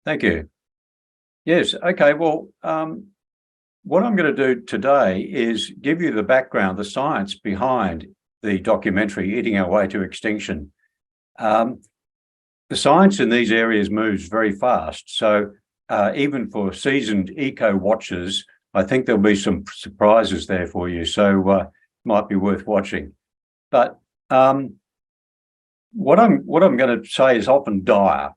Thank you. Yes, okay, well, what I'm going to do today is give you the background, the science behind the documentary, Eating Our Way to Extinction. The science in these areas moves very fast, so even for seasoned eco-watchers, I think there'll be some surprises there for you, so might be worth watching. But what I'm going to say is often dire.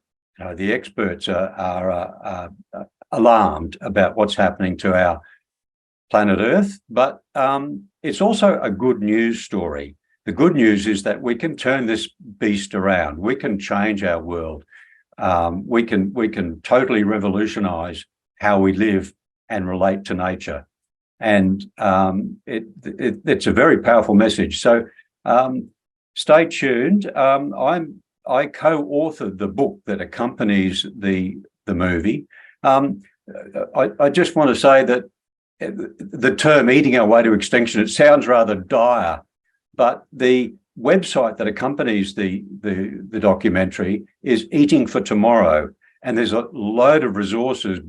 The experts are alarmed about what's happening to our planet Earth, but it's also a good news story. The good news is that we can turn this beast around. We can change our world. We can totally revolutionize how we live and relate to nature. And it's a very powerful message. So stay tuned. I co-authored the book that accompanies the movie. I just want to say that the term "eating our way to extinction," it sounds rather dire, but the website that accompanies the documentary is Eating for Tomorrow, and there's a load of resources,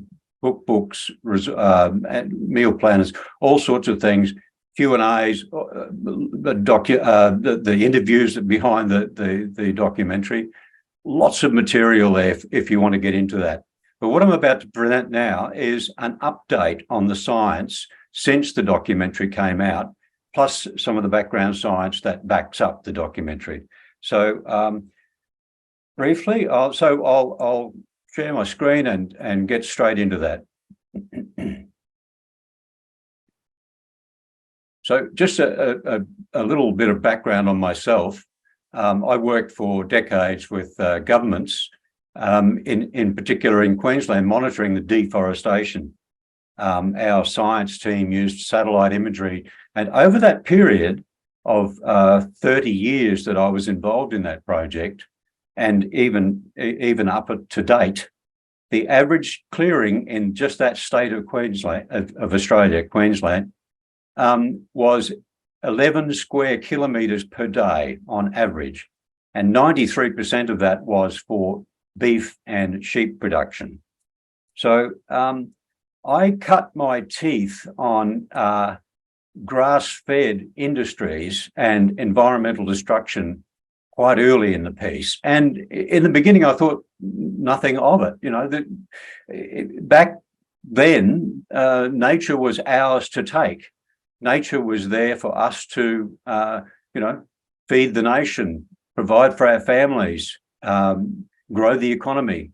books, meal planners, all sorts of things, Q&As, the interviews behind the documentary. Lots of material there if you want to get into that. But what I'm about to present now is an update on the science since the documentary came out, plus some of the background science that backs up the documentary. So briefly, I'll share my screen and get straight into that. So just a little bit of background on myself. I worked for decades with governments, in particular in Queensland, monitoring the deforestation. Our science team used satellite imagery, and over that period of 30 years that I was involved in that project, and even up to date, the average clearing in just that state of Queensland, of Australia, Queensland, was 11 square kilometres per day on average, and 93% of that was for beef and sheep production. So I cut my teeth on grass-fed industries and environmental destruction quite early in the piece. And in the beginning, I thought nothing of it. Back then, nature was ours to take. Nature was there for us to, feed the nation, provide for our families, grow the economy.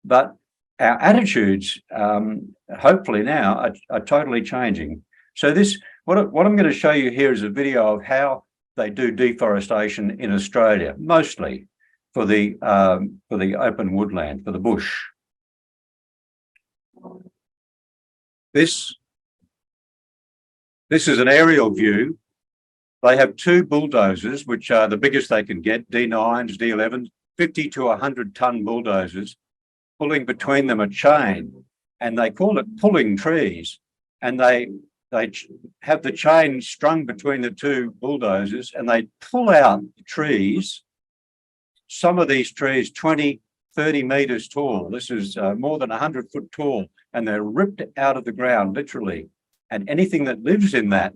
But our attitudes, hopefully now, are totally changing. So what I'm going to show you here is a video of how they do deforestation in Australia, mostly for the open woodland, for the bush. This is an aerial view. They have two bulldozers, which are the biggest they can get, D9s, D11s, 50 to 100-ton bulldozers, pulling between them a chain, and they call it pulling trees. And they have the chain strung between the two bulldozers, and they pull out trees. Some of these trees 20, 30 metres tall. This is more than 100 foot tall, and they're ripped out of the ground, literally. And anything that lives in that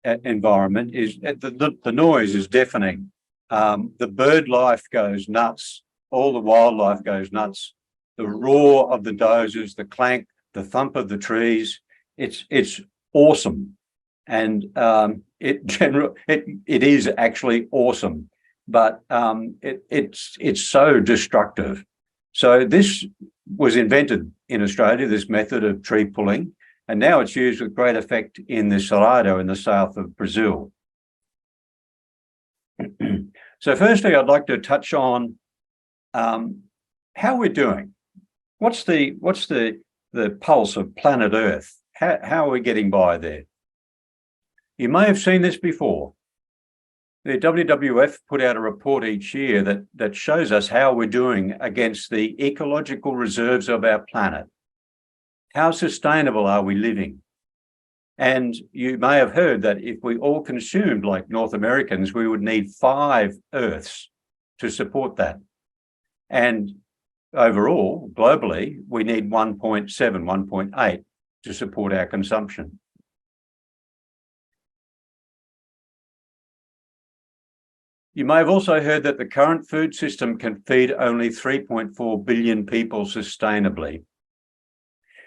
environment is the noise is deafening. The bird life goes nuts. All the wildlife goes nuts. The roar of the dozers, the clank, the thump of the trees. It's awesome, and it is actually awesome, but it's so destructive. So this was invented in Australia, this method of tree pulling. And now it's used with great effect in the Cerrado in the south of Brazil. So firstly, I'd like to touch on how we're doing. What's the pulse of planet Earth? How are we getting by there? You may have seen this before. The WWF put out a report each year that shows us how we're doing against the ecological reserves of our planet. How sustainable are we living? And you may have heard that if we all consumed like North Americans, we would need 5 Earths to support that. And overall, globally, we need 1.7, 1.8 to support our consumption. You may have also heard that the current food system can feed only 3.4 billion people sustainably.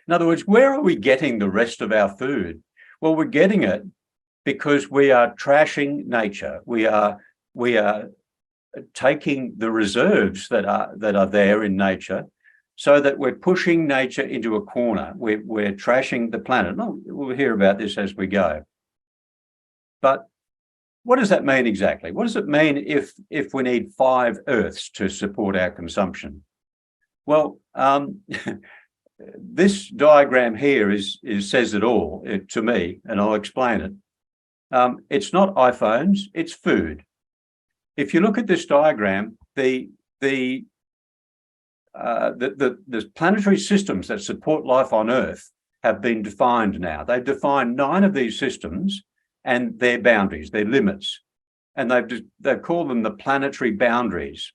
In other words, where are we getting the rest of our food? Well, we're getting it because we are trashing nature. We are taking the reserves that are there in nature, so that we're pushing nature into a corner. We're trashing the planet. We'll hear about this as we go. But what does that mean exactly? What does it mean if we need 5 Earths to support our consumption? Well, this diagram here says it all to me, and I'll explain it. It's not iPhones, it's food. If you look at this diagram, the planetary systems that support life on Earth have been defined now. They've defined 9 of these systems and their boundaries, their limits, and they've called them the planetary boundaries.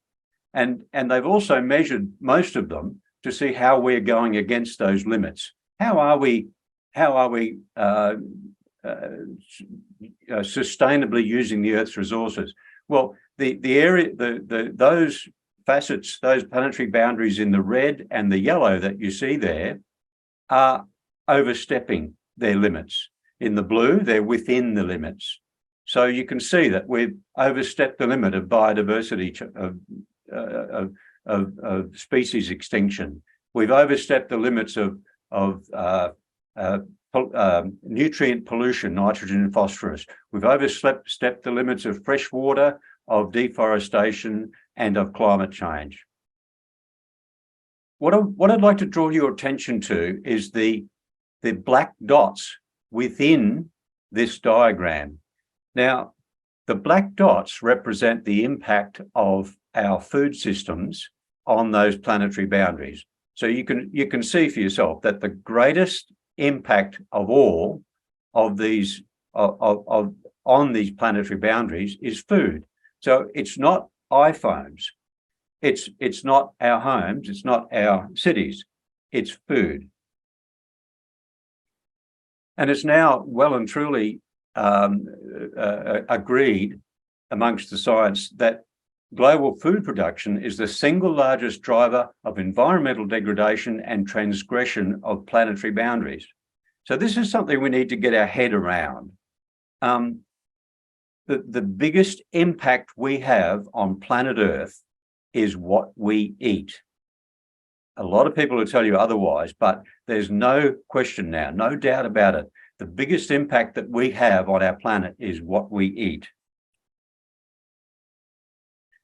And they've also measured most of them to see how we're going against those limits. How are we sustainably using the Earth's resources? Well, those facets, those planetary boundaries in the red and the yellow that you see there are overstepping their limits. In the blue, they're within the limits. So you can see that we've overstepped the limit of biodiversity, of species extinction. We've overstepped the limits of nutrient pollution, nitrogen and phosphorus. We've overstepped the limits of fresh water, of deforestation, and of climate change. What I'd like to draw your attention to is the black dots within this diagram. Now, the black dots represent the impact of our food systems on those planetary boundaries. So you can see for yourself that the greatest impact of all of these on these planetary boundaries is food. So it's not iPhones, it's not our homes, it's not our cities, it's food. And it's now well and truly agreed amongst the science that global food production is the single largest driver of environmental degradation and transgression of planetary boundaries. So this is something we need to get our head around. The biggest impact we have on planet Earth is what we eat. A lot of people will tell you otherwise, but there's no question now, no doubt about it. The biggest impact that we have on our planet is what we eat.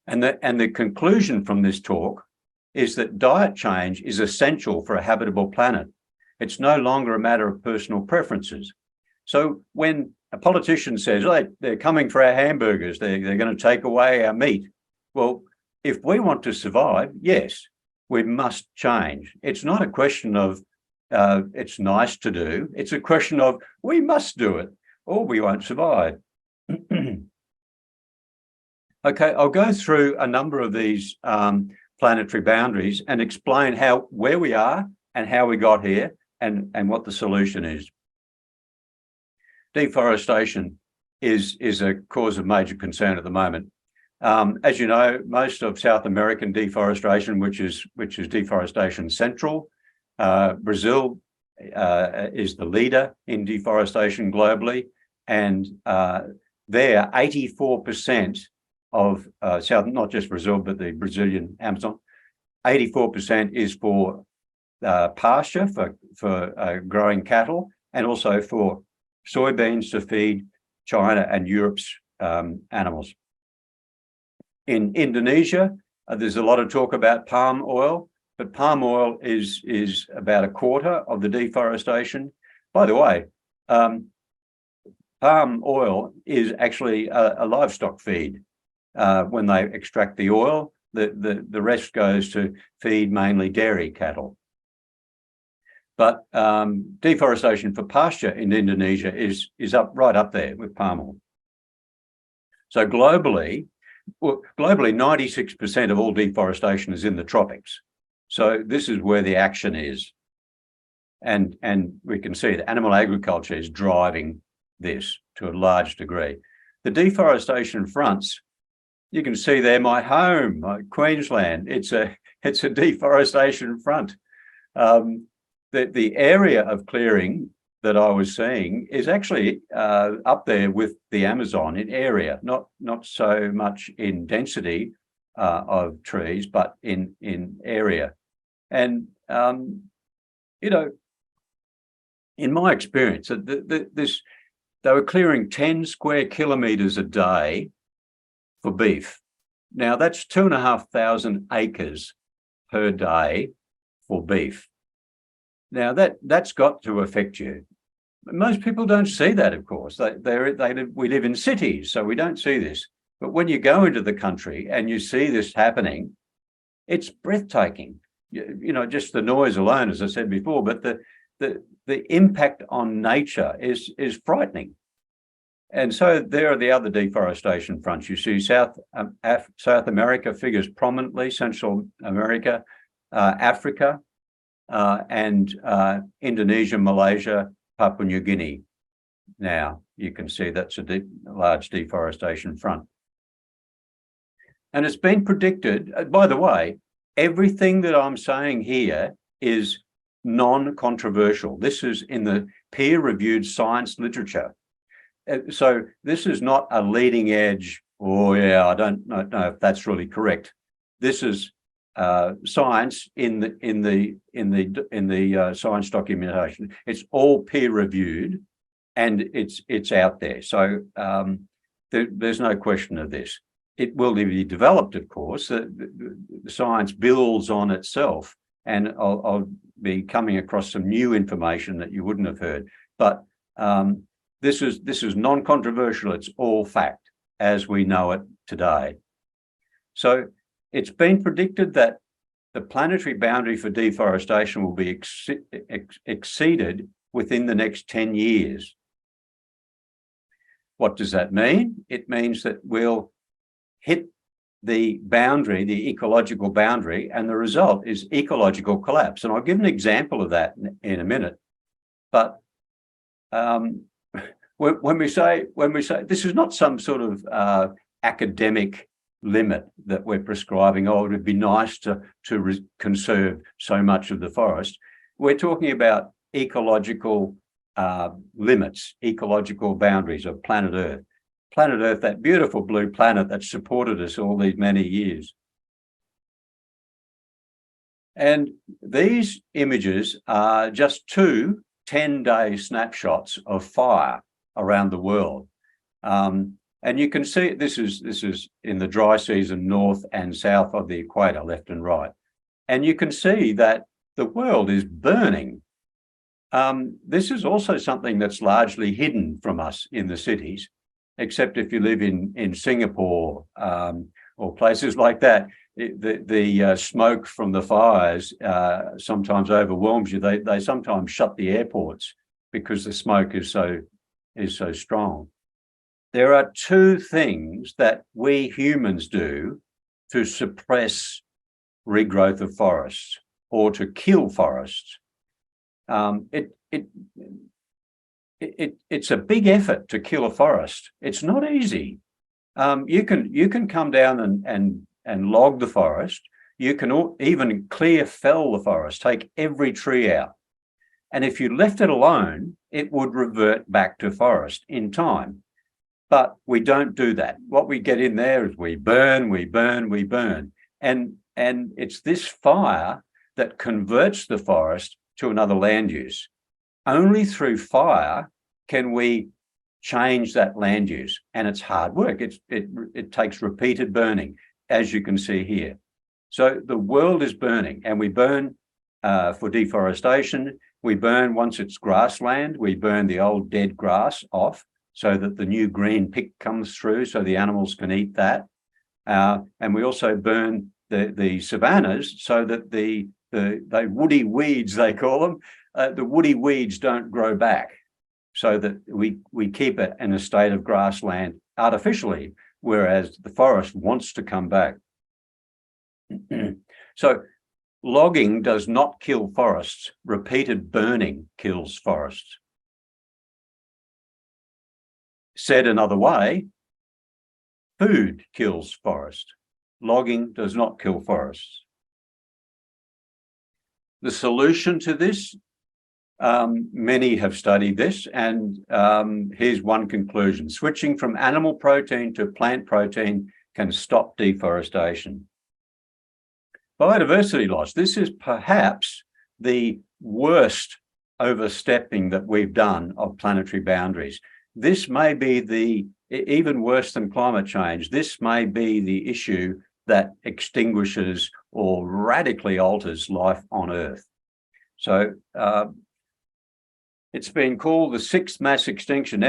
And the conclusion from this talk is that diet change is essential for a habitable planet. It's no longer a matter of personal preferences. So when a politician says, oh, they're coming for our hamburgers, they're going to take away our meat. Well, if we want to survive, yes, we must change. It's not a question of it's nice to do. It's a question of we must do it or we won't survive. Okay, I'll go through a number of these planetary boundaries and explain where we are and how we got here and what the solution is. Deforestation is a cause of major concern at the moment. As you know, most of South American deforestation, which is deforestation central, Brazil is the leader in deforestation globally, and there 84% of not just Brazil, but the Brazilian Amazon, 84% is for pasture, for growing cattle, and also for soybeans to feed China and Europe's animals. In Indonesia, there's a lot of talk about palm oil, but palm oil is about a quarter of the deforestation. By the way, palm oil is actually a livestock feed. When they extract the oil, the rest goes to feed mainly dairy cattle. But deforestation for pasture in Indonesia is right up there with palm oil. So globally, 96% of all deforestation is in the tropics. So this is where the action is. And we can see that animal agriculture is driving this to a large degree. The deforestation fronts, you can see there my home, Queensland. It's a deforestation front. The area of clearing that I was seeing is actually up there with the Amazon in area, not so much in density of trees, but in area. And you know, in my experience, they were clearing 10 square kilometres a day for beef. Now that's 2,500 acres per day for beef. Now that's got to affect you. Most people don't see that, of course. We live in cities, so we don't see this. But when you go into the country and you see this happening, it's breathtaking. You know, just the noise alone, as I said before, but the impact on nature is frightening. And so there are the other deforestation fronts. You see South America figures prominently, Central America, Africa, and Indonesia, Malaysia, Papua New Guinea. Now you can see that's a large deforestation front. And it's been predicted, by the way, everything that I'm saying here is non-controversial. This is in the peer-reviewed science literature. So this is not a leading edge, oh yeah, I don't know if that's really correct. This is science in the science documentation. It's all peer-reviewed and it's out there. So there's no question of this. It will be developed, of course. The science builds on itself, and I'll be coming across some new information that you wouldn't have heard. But this is non-controversial. It's all fact as we know it today. So it's been predicted that the planetary boundary for deforestation will be exceeded within the next 10 years. What does that mean? It means that we'll hit the boundary, the ecological boundary, and the result is ecological collapse. And I'll give an example of that in a minute. But when we say this is not some sort of academic limit that we're prescribing, oh, it would be nice to conserve so much of the forest. We're talking about ecological limits, ecological boundaries of planet Earth. Planet Earth, that beautiful blue planet that supported us all these many years. And these images are just two 10-day snapshots of fire around the world. And you can see this is in the dry season north and south of the equator, left and right. And you can see that the world is burning. This is also something that's largely hidden from us in the cities, except if you live in Singapore or places like that. The smoke from the fires sometimes overwhelms you. They sometimes shut the airports because the smoke is so strong. There are two things that we humans do to suppress regrowth of forests or to kill forests. It's a big effort to kill a forest. It's not easy. You can come down and log the forest. You can even fell the forest, take every tree out. And if you left it alone, it would revert back to forest in time. But we don't do that. What we get in there is we burn. And it's this fire that converts the forest to another land use. Only through fire can we change that land use. And it's hard work. It takes repeated burning, as you can see here. So the world is burning, and we burn for deforestation. We burn once it's grassland. We burn the old dead grass off so that the new green pick comes through so the animals can eat that. And we also burn the savannas so that the woody weeds, they call them, the woody weeds don't grow back, so that we keep it in a state of grassland artificially, whereas the forest wants to come back. So logging does not kill forests. Repeated burning kills forests. Said another way, food kills forests. Logging does not kill forests. The solution to this, many have studied this, and here's one conclusion. Switching from animal protein to plant protein can stop deforestation. Biodiversity loss. This is perhaps the worst overstepping that we've done of planetary boundaries. This may be even worse than climate change. This may be the issue that extinguishes or radically alters life on Earth. So it's been called the sixth mass extinction.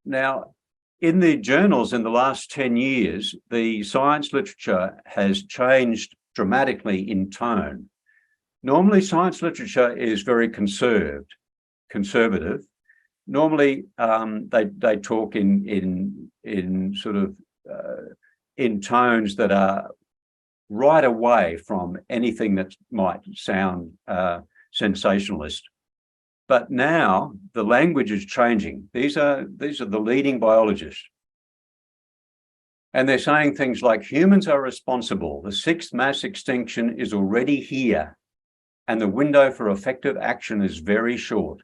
Now, in the journals in the last 10 years, the science literature has changed dramatically in tone. Normally, science literature is very conservative. Normally, they talk in sort of in tones that are right away from anything that might sound sensationalist. But now the language is changing. These are the leading biologists. And they're saying things like humans are responsible. The sixth mass extinction is already here, and the window for effective action is very short.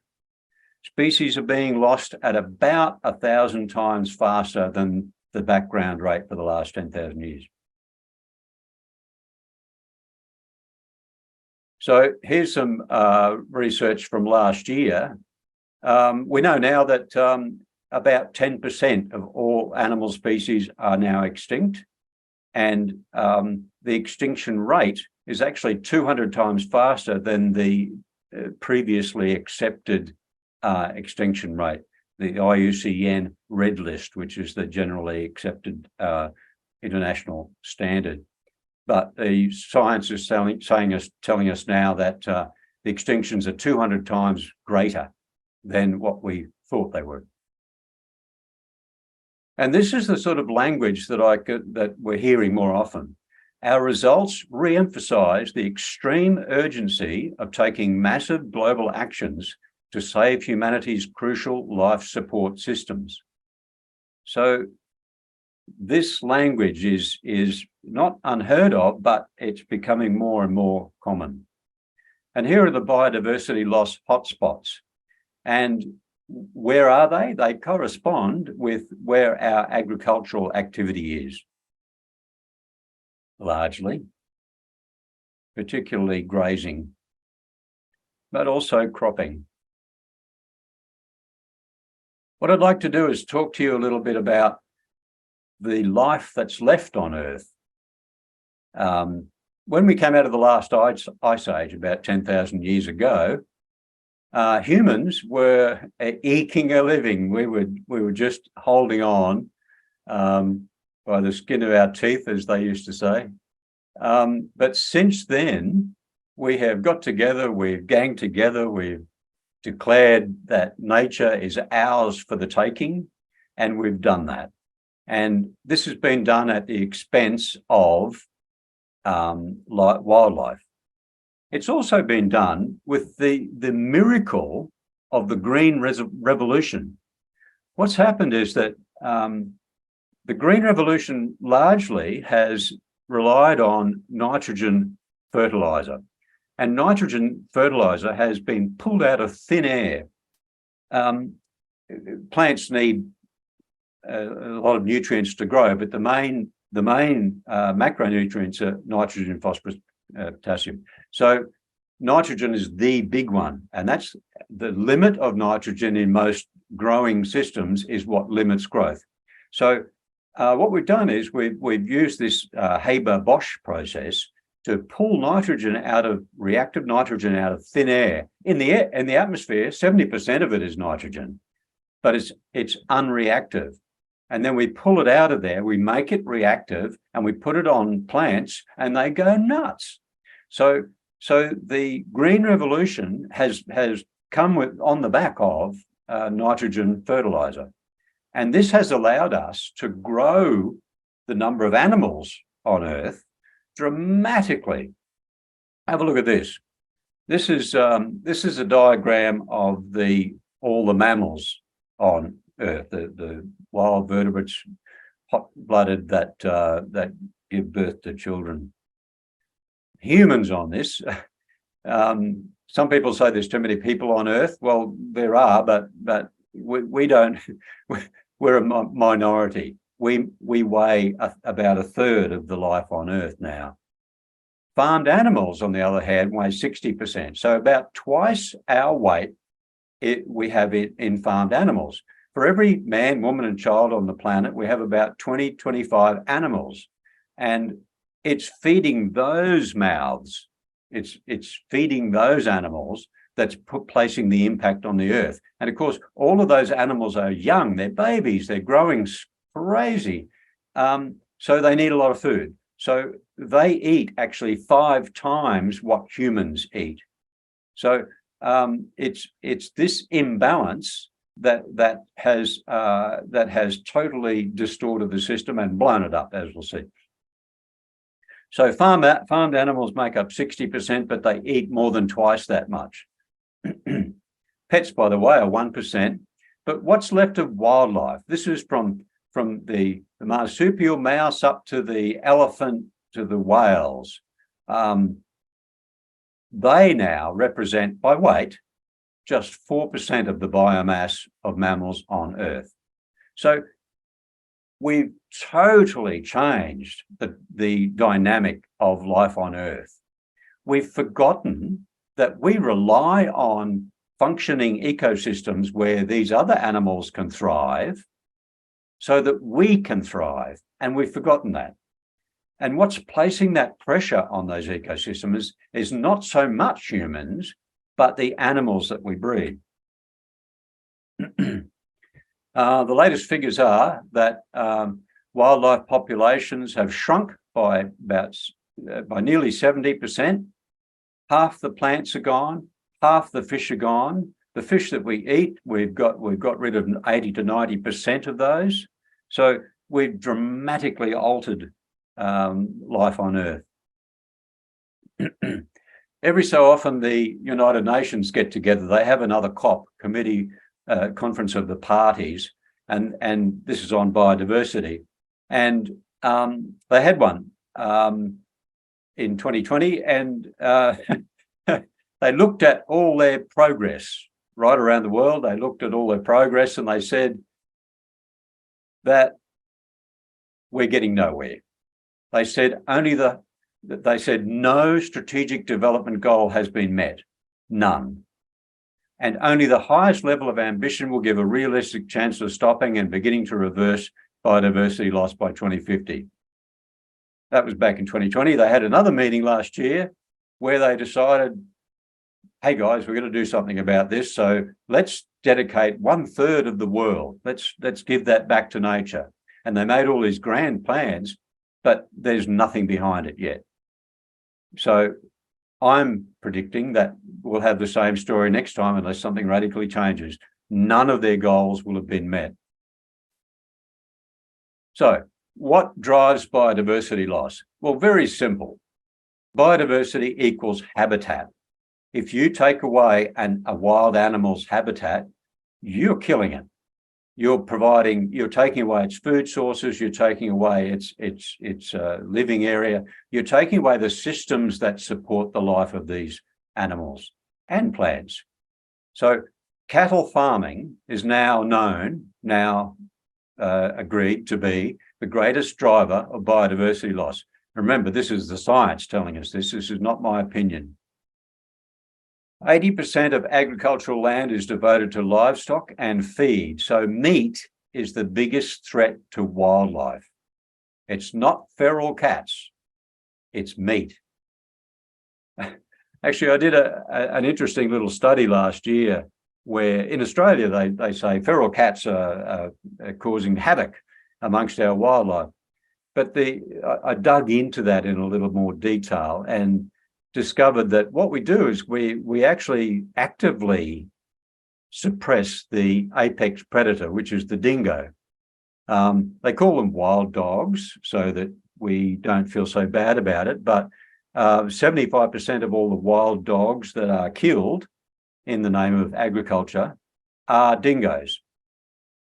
Species are being lost at about 1,000 times faster than the background rate for the last 10,000 years. So here's some research from last year. We know now that about 10% of all animal species are now extinct, and the extinction rate is actually 200 times faster than the previously accepted extinction rate, the IUCN Red List, which is the generally accepted international standard. But the science is telling us now that the extinctions are 200 times greater than what we thought they were. And this is the sort of language that we're hearing more often. Our results re-emphasize the extreme urgency of taking massive global actions to save humanity's crucial life support systems. So this language is not unheard of, but it's becoming more and more common. And here are the biodiversity loss hotspots. And where are they? They correspond with where our agricultural activity is, largely, particularly grazing, but also cropping. What I'd like to do is talk to you a little bit about the life that's left on Earth. When we came out of the last ice age about 10,000 years ago, humans were eking a living. We were just holding on by the skin of our teeth, as they used to say. But since then, we have got together, we've ganged together, we've declared that nature is ours for the taking, and we've done that. And this has been done at the expense of wildlife. It's also been done with the miracle of the Green Revolution. What's happened is that the Green Revolution largely has relied on nitrogen fertilizer. And nitrogen fertilizer has been pulled out of thin air. Plants need a lot of nutrients to grow, but the main macronutrients are nitrogen, phosphorus, potassium. So nitrogen is the big one, and that's the limit of nitrogen in most growing systems is what limits growth. So what we've done is we've used this Haber-Bosch process to pull nitrogen out of reactive nitrogen out of thin air. In the atmosphere, 70% of it is nitrogen, but it's unreactive. And then we pull it out of there, we make it reactive, and we put it on plants, and they go nuts. So the Green Revolution has come on the back of nitrogen fertilizer. And this has allowed us to grow the number of animals on Earth dramatically. Have a look at this. This is a diagram of all the mammals on Earth, the wild vertebrates, hot-blooded that give birth to children. Humans on this. Some people say there's too many people on Earth. Well, there are, but we don't. We're a minority. We weigh about a third of the life on Earth now. Farmed animals, on the other hand, weigh 60%. So about twice our weight we have it in farmed animals. For every man, woman, and child on the planet, we have about 20, 25 animals. And it's feeding those mouths, it's feeding those animals that's placing the impact on the Earth. And of course, all of those animals are young, they're babies, they're growing crazy. So they need a lot of food. So they eat actually 5 times what humans eat. So it's this imbalance that has totally distorted the system and blown it up, as we'll see. So farmed animals make up 60%, but they eat more than twice that much. Pets, by the way, are 1%. But what's left of wildlife? This is from the marsupial mouse up to the elephant to the whales. They now represent, by weight, just 4% of the biomass of mammals on Earth. So we've totally changed the dynamic of life on Earth. We've forgotten that we rely on functioning ecosystems where these other animals can thrive so that we can thrive, and we've forgotten that. And what's placing that pressure on those ecosystems is not so much humans, but the animals that we breed. The latest figures are that wildlife populations have shrunk by nearly 70%. Half the plants are gone, half the fish are gone. The fish that we eat, we've got rid of 80 to 90% of those. So we've dramatically altered life on Earth. Every so often, the United Nations get together. They have another COP, Conference of the Parties, and this is on biodiversity. And they had one in 2020, and they looked at all their progress right around the world. They looked at all their progress, and they said that we're getting nowhere. They said no strategic development goal has been met, none. And only the highest level of ambition will give a realistic chance of stopping and beginning to reverse biodiversity loss by 2050. That was back in 2020. They had another meeting last year where they decided, hey guys, we're going to do something about this. So let's dedicate 1/3 of the world. Let's give that back to nature. And they made all these grand plans, but there's nothing behind it yet. So I'm predicting that we'll have the same story next time unless something radically changes. None of their goals will have been met. So what drives biodiversity loss? Well, very simple. Biodiversity equals habitat. If you take away a wild animal's habitat, you're killing it. You're taking away its food sources, you're taking away its living area, you're taking away the systems that support the life of these animals and plants. So cattle farming is now agreed to be the greatest driver of biodiversity loss. Remember, this is the science telling us this. This is not my opinion. 80% of agricultural land is devoted to livestock and feed. So meat is the biggest threat to wildlife. It's not feral cats, it's meat. Actually, I did an interesting little study last year where in Australia, they say feral cats are causing havoc amongst our wildlife. But I dug into that in a little more detail and discovered that what we do is we actually actively suppress the apex predator, which is the dingo. They call them wild dogs so that we don't feel so bad about it, but 75% of all the wild dogs that are killed in the name of agriculture are dingoes.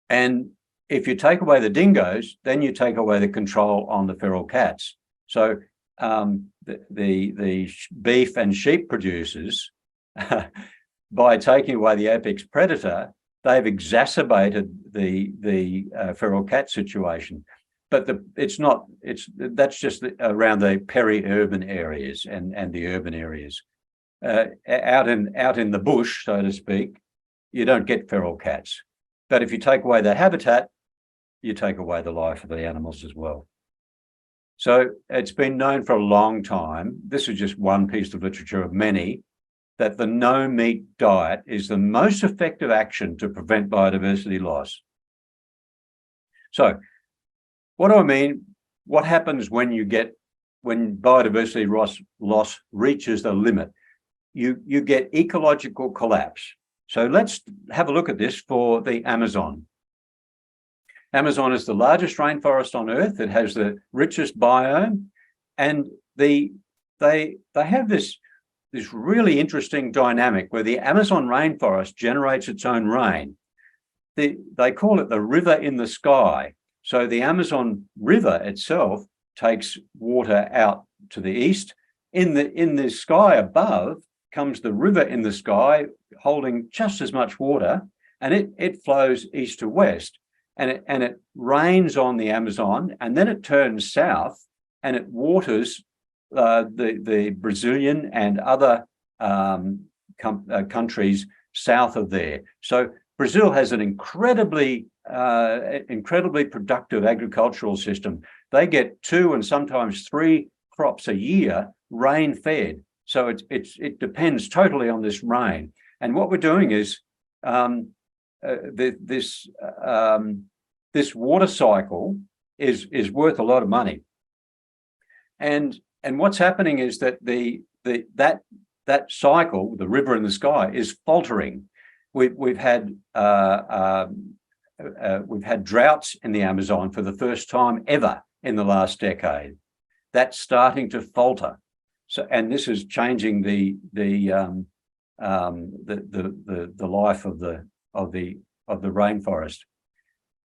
And if you take away the dingoes, then you take away the control on the feral cats. So the beef and sheep producers, by taking away the apex predator, they've exacerbated the feral cat situation. But that's just around the peri-urban areas and the urban areas. Out in the bush, so to speak, you don't get feral cats. But if you take away the habitat, you take away the life of the animals as well. So it's been known for a long time, this is just one piece of literature of many, that the no-meat diet is the most effective action to prevent biodiversity loss. So what do I mean? What happens when biodiversity loss reaches the limit? You get ecological collapse. So let's have a look at this for the Amazon. Amazon is the largest rainforest on Earth. It has the richest biome, and they have this really interesting dynamic where the Amazon rainforest generates its own rain. They call it the river in the sky. So the Amazon River itself takes water out to the east. In the sky above comes the river in the sky holding just as much water, and it flows east to west. And it rains on the Amazon, and then it turns south and it waters the Brazilian and other countries south of there. So Brazil has an incredibly productive agricultural system. They get 2 and sometimes 3 crops a year rain fed. So it depends totally on this rain. And what we're doing is this water cycle is worth a lot of money. And what's happening is that that cycle, the river in the sky, is faltering. We've had droughts in the Amazon for the first time ever in the last decade. That's starting to falter. So, and this is changing the life of the rainforest.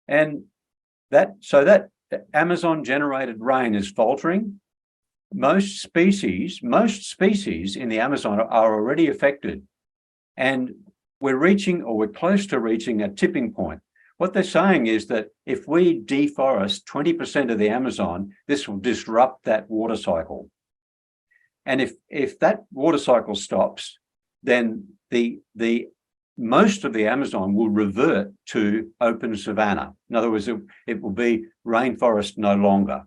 And that Amazon generated rain is faltering. Most species in the Amazon are already affected, and we're close to reaching a tipping point. What they're saying is that if we deforest 20% of the Amazon, this will disrupt that water cycle. And if that water cycle stops, then the most of the Amazon will revert to open savanna. In other words, it will be rainforest no longer,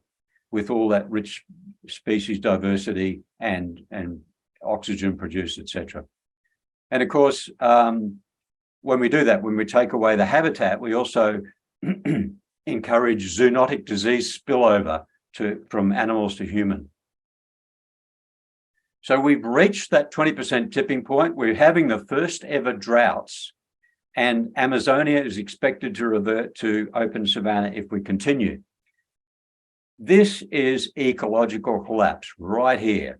with all that rich species diversity and oxygen produced, etc. And of course, when we do that, when we take away the habitat, we also encourage zoonotic disease spillover from animals to human. So we've reached that 20% tipping point. We're having the first ever droughts, and Amazonia is expected to revert to open savanna if we continue. This is ecological collapse right here.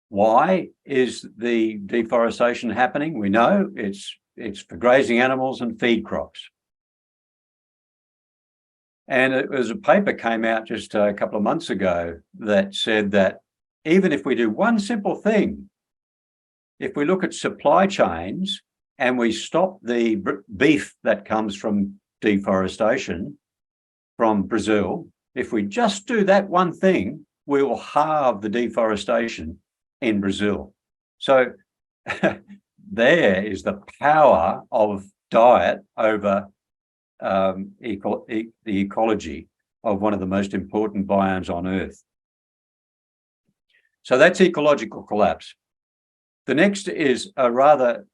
Why is the deforestation happening? We know it's for grazing animals and feed crops. And it was a paper came out just a couple of months ago that said that even if we do one simple thing, if we look at supply chains and we stop the beef that comes from deforestation from Brazil, if we just do that one thing, we will halve the deforestation in Brazil. So there is the power of diet over the ecology of one of the most important biomes on Earth. So that's ecological collapse. The next is a rather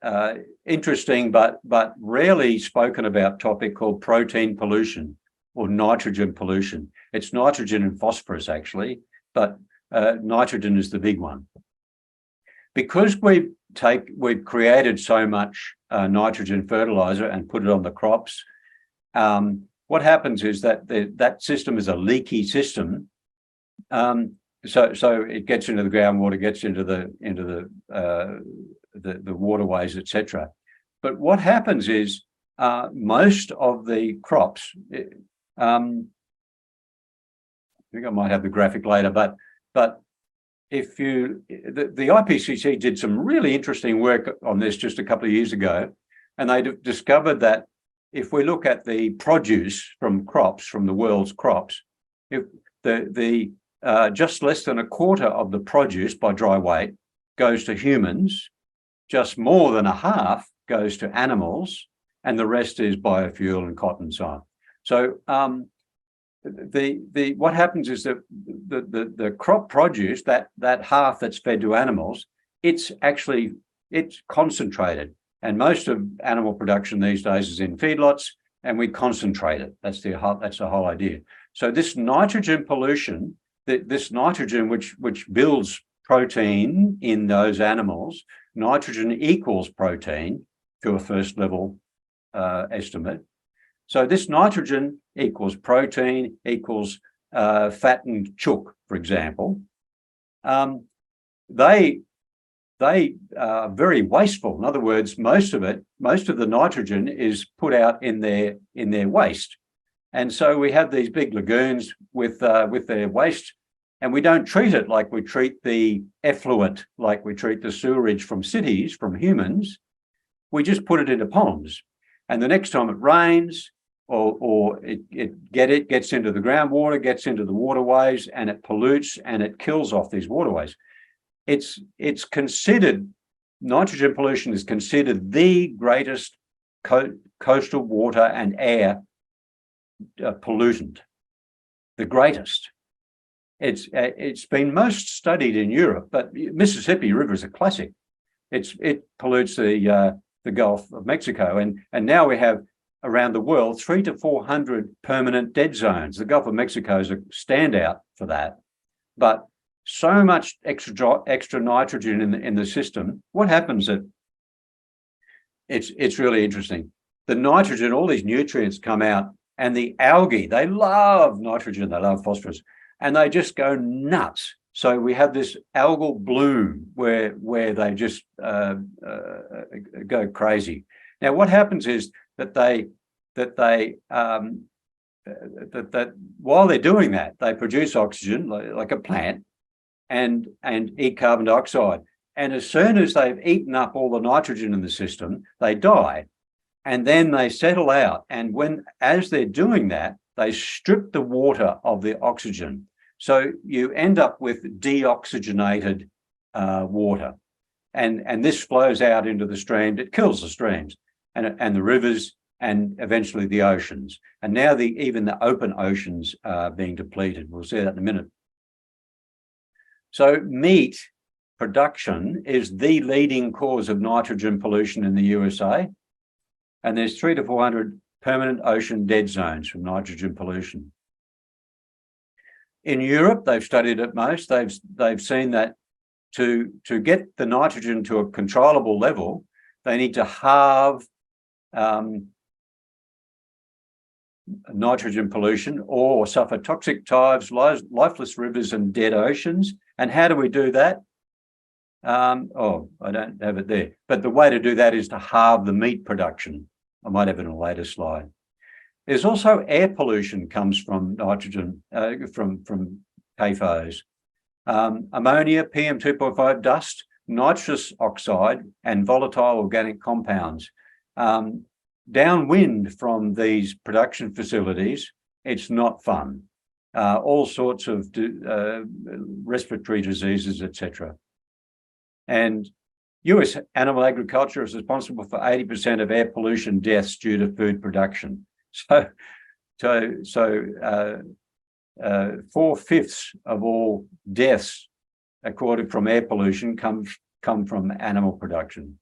interesting but rarely spoken about topic called protein pollution or nitrogen pollution. It's nitrogen and phosphorus actually, but nitrogen is the big one. Because we've created so much nitrogen fertilizer and put it on the crops, what happens is that that system is a leaky system, So it gets into the groundwater, gets into the waterways, etc. But what happens is most of the crops. I think I might have the graphic later, but if you, the IPCC did some really interesting work on this just a couple of years ago, and they discovered that if we look at the produce from crops, from the world's crops, if the just less than a quarter of the produce by dry weight goes to humans, just more than a half goes to animals, and the rest is biofuel and cotton and so on. So what happens is that the crop produce, that half that's fed to animals, it's concentrated, and most of animal production these days is in feedlots, and we concentrate it. That's the whole idea. So this nitrogen pollution, this nitrogen which builds protein in those animals, nitrogen equals protein to a first level estimate. So this nitrogen equals protein equals fattened chook, for example. They are very wasteful. In other words, most of the nitrogen is put out in their waste, and so we have these big lagoons with their waste, and we don't treat it like we treat the effluent, like we treat the sewerage from cities, from humans. We just put it into ponds, and the next time it rains, or it gets into the groundwater, gets into the waterways, and it pollutes and it kills off these waterways. It's considered, nitrogen pollution is considered the greatest coastal water and air pollutant, the greatest. It's been most studied in Europe, but Mississippi River is a classic. It pollutes the Gulf of Mexico, and now we have around the world 300 to 400 permanent dead zones. The Gulf of Mexico is a standout for that, but so much extra nitrogen in the system. What happens? It's really interesting. The nitrogen, all these nutrients come out, and the algae, they love nitrogen, they love phosphorus, and they just go nuts. So we have this algal bloom where they just go crazy. Now, what happens is that while they're doing that, they produce oxygen like a plant and eat carbon dioxide. And as soon as they've eaten up all the nitrogen in the system, they die. And then they settle out. And as they're doing that, they strip the water of the oxygen. So you end up with deoxygenated water. And this flows out into the stream. It kills the streams and the rivers and eventually the oceans. And now even the open oceans are being depleted. We'll see that in a minute. So meat production is the leading cause of nitrogen pollution in the USA. And there's 300 to 400 permanent ocean dead zones from nitrogen pollution. In Europe, they've studied it most. They've seen that to get the nitrogen to a controllable level, they need to halve nitrogen pollution or suffer toxic tides, lifeless rivers and dead oceans. And how do we do that? I don't have it there. But the way to do that is to halve the meat production. I might have it in a later slide. There's also air pollution comes from nitrogen, from CAFOs. Ammonia, PM2.5, dust, nitrous oxide, and volatile organic compounds. Downwind from these production facilities, it's not fun. All sorts of respiratory diseases, etc. And US animal agriculture is responsible for 80% of air pollution deaths due to food production. So 4/5 of all deaths, according from air pollution, come from animal production.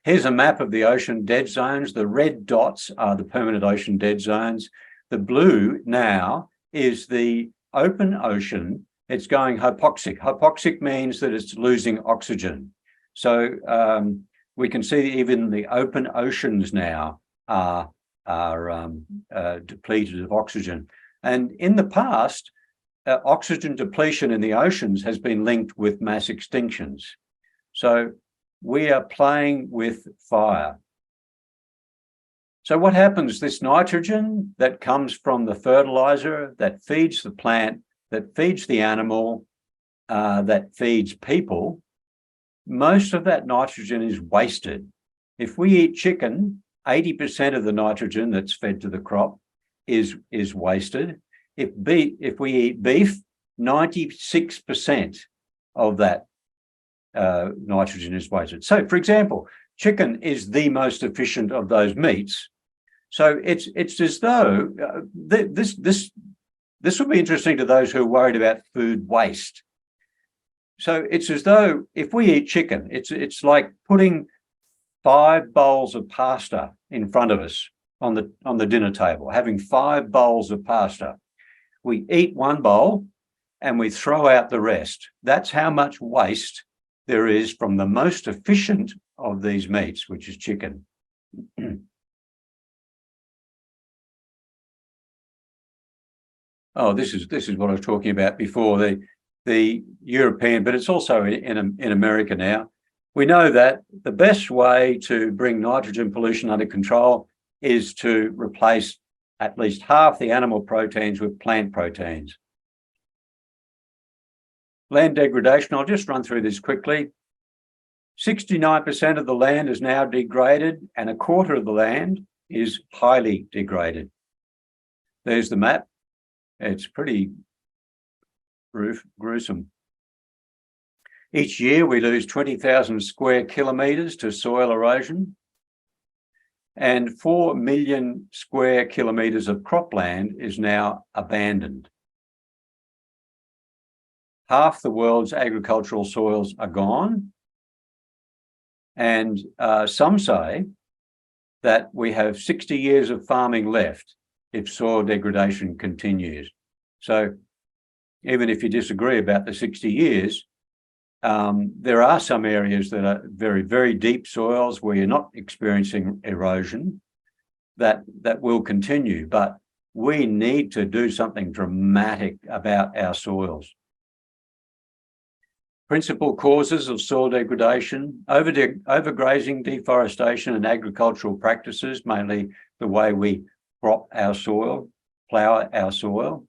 Here's a map of the ocean dead zones. The red dots are the permanent ocean dead zones. The blue now is the open ocean. It's going hypoxic. Hypoxic means that it's losing oxygen. So we can see that even the open oceans now are depleted of oxygen. And in the past, oxygen depletion in the oceans has been linked with mass extinctions. So we are playing with fire. So what happens? This nitrogen that comes from the fertilizer that feeds the plant, that feeds the animal, that feeds people, most of that nitrogen is wasted. If we eat chicken, 80% of the nitrogen that's fed to the crop is wasted. If we eat beef, 96% of that nitrogen is wasted. So, for example, chicken is the most efficient of those meats. So it's as though this will be interesting to those who are worried about food waste. So it's as though if we eat chicken, it's like putting 5 bowls of pasta in front of us on the dinner table, having 5 bowls of pasta. We eat 1 bowl and we throw out the rest. That's how much waste there is from the most efficient of these meats, which is chicken. Oh, this is what I was talking about before, the European, but it's also in America now. We know that the best way to bring nitrogen pollution under control is to replace at least half the animal proteins with plant proteins. Land degradation, I'll just run through this quickly. 69% of the land is now degraded and 1/4 of the land is highly degraded. There's the map. It's pretty gruesome. Each year we lose 20,000 square kilometres to soil erosion, and 4 million square kilometres of cropland is now abandoned. Half the world's agricultural soils are gone, and some say that we have 60 years of farming left if soil degradation continues. So even if you disagree about the 60 years, there are some areas that are very, very deep soils where you're not experiencing erosion that will continue, but we need to do something dramatic about our soils. Principal causes of soil degradation: overgrazing, deforestation, and agricultural practices, mainly the way we crop our soil, plough our soil.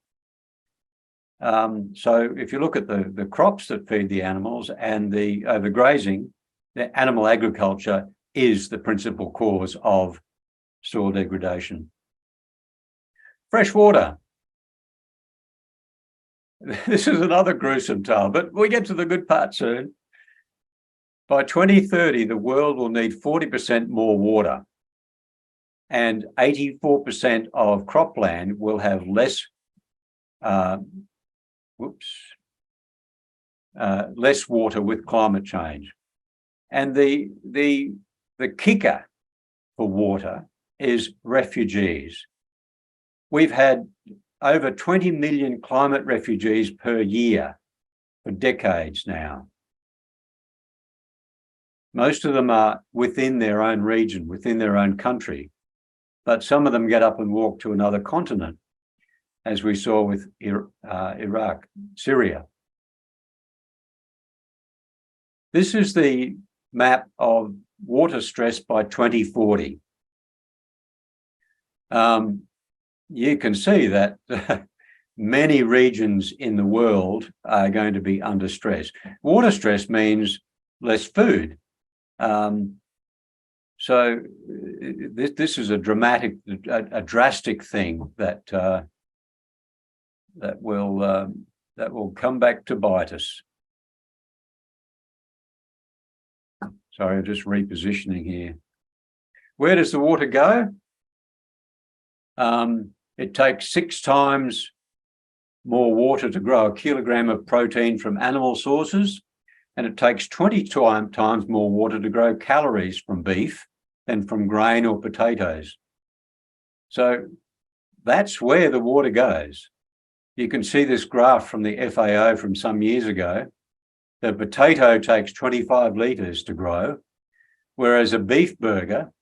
So if you look at the crops that feed the animals and the overgrazing, the animal agriculture is the principal cause of soil degradation. Fresh water. This is another gruesome tale, but we get to the good part soon. By 2030, the world will need 40% more water, and 84% of cropland will have less less water with climate change. And the kicker for water is refugees. We've had over 20 million climate refugees per year for decades now. Most of them are within their own region, within their own country, but some of them get up and walk to another continent, as we saw with Iraq, Syria. This is the map of water stress by 2040. You can see that many regions in the world are going to be under stress. Water stress means less food. So this is a drastic thing that will come back to bite us. Sorry, I'm just repositioning here. Where does the water go? It takes 6 times more water to grow a kilogram of protein from animal sources, and it takes 20 times more water to grow calories from beef than from grain or potatoes. So that's where the water goes. You can see this graph from the FAO from some years ago. The potato takes 25 litres to grow, whereas a beef burger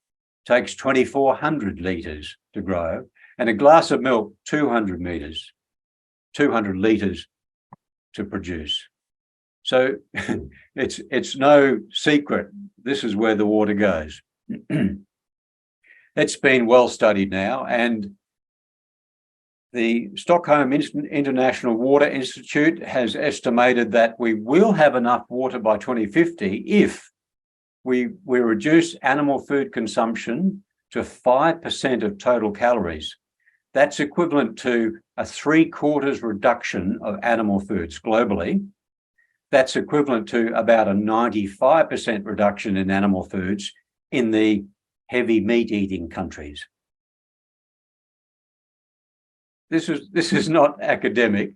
takes 2,400 litres to grow, and a glass of milk 200 litres. 200 litres to produce. So it's no secret this is where the water goes. It's been well studied now, and the Stockholm International Water Institute has estimated that we will have enough water by 2050 if we reduce animal food consumption to 5% of total calories. That's equivalent to a 3/4 reduction of animal foods globally. That's equivalent to about a 95% reduction in animal foods in the heavy meat-eating countries. This is not academic.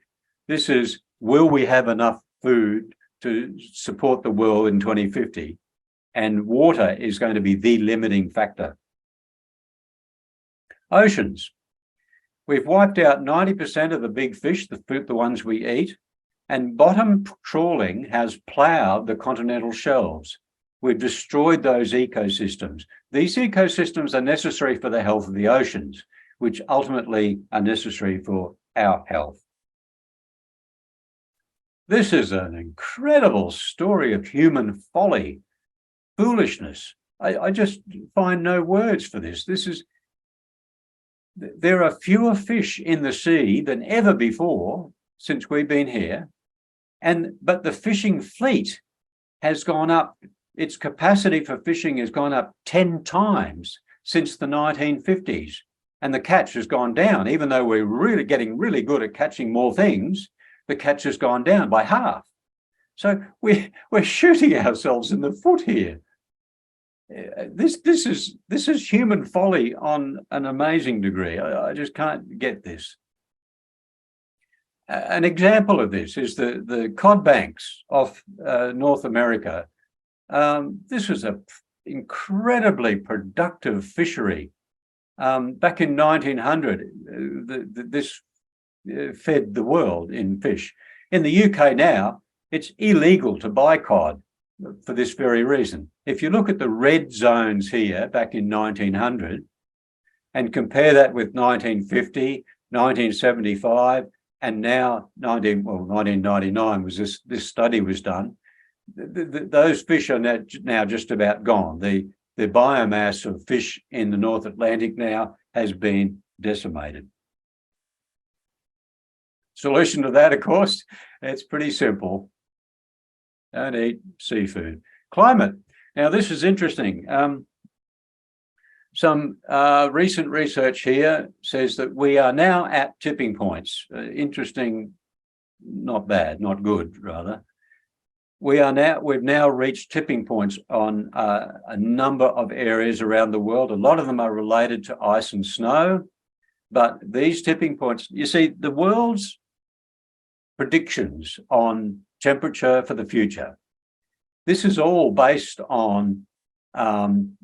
This is, will we have enough food to support the world in 2050? And water is going to be the limiting factor. Oceans. We've wiped out 90% of the big fish, the ones we eat, and bottom trawling has ploughed the continental shelves. We've destroyed those ecosystems. These ecosystems are necessary for the health of the oceans, which ultimately are necessary for our health. This is an incredible story of human folly, foolishness. I just find no words for this. There are fewer fish in the sea than ever before since we've been here, but the fishing fleet has gone up. Its capacity for fishing has gone up 10 times since the 1950s, and the catch has gone down. Even though we're really getting really good at catching more things, the catch has gone down by half. So we're shooting ourselves in the foot here. This is human folly on an amazing degree. I just can't get this. An example of this is the cod banks off North America. This was an incredibly productive fishery. Back in 1900, this fed the world in fish. In the UK now, it's illegal to buy cod for this very reason. If you look at the red zones here back in 1900 and compare that with 1950, 1975, and now 1999 was this study was done, those fish are now just about gone. The biomass of fish in the North Atlantic now has been decimated. Solution to that, of course, it's pretty simple. Don't eat seafood. Climate. Now, this is interesting. Some recent research here says that we are now at tipping points. Interesting, not bad, not good, rather. We've now reached tipping points on a number of areas around the world. A lot of them are related to ice and snow, but these tipping points, you see, the world's predictions on temperature for the future, this is all based on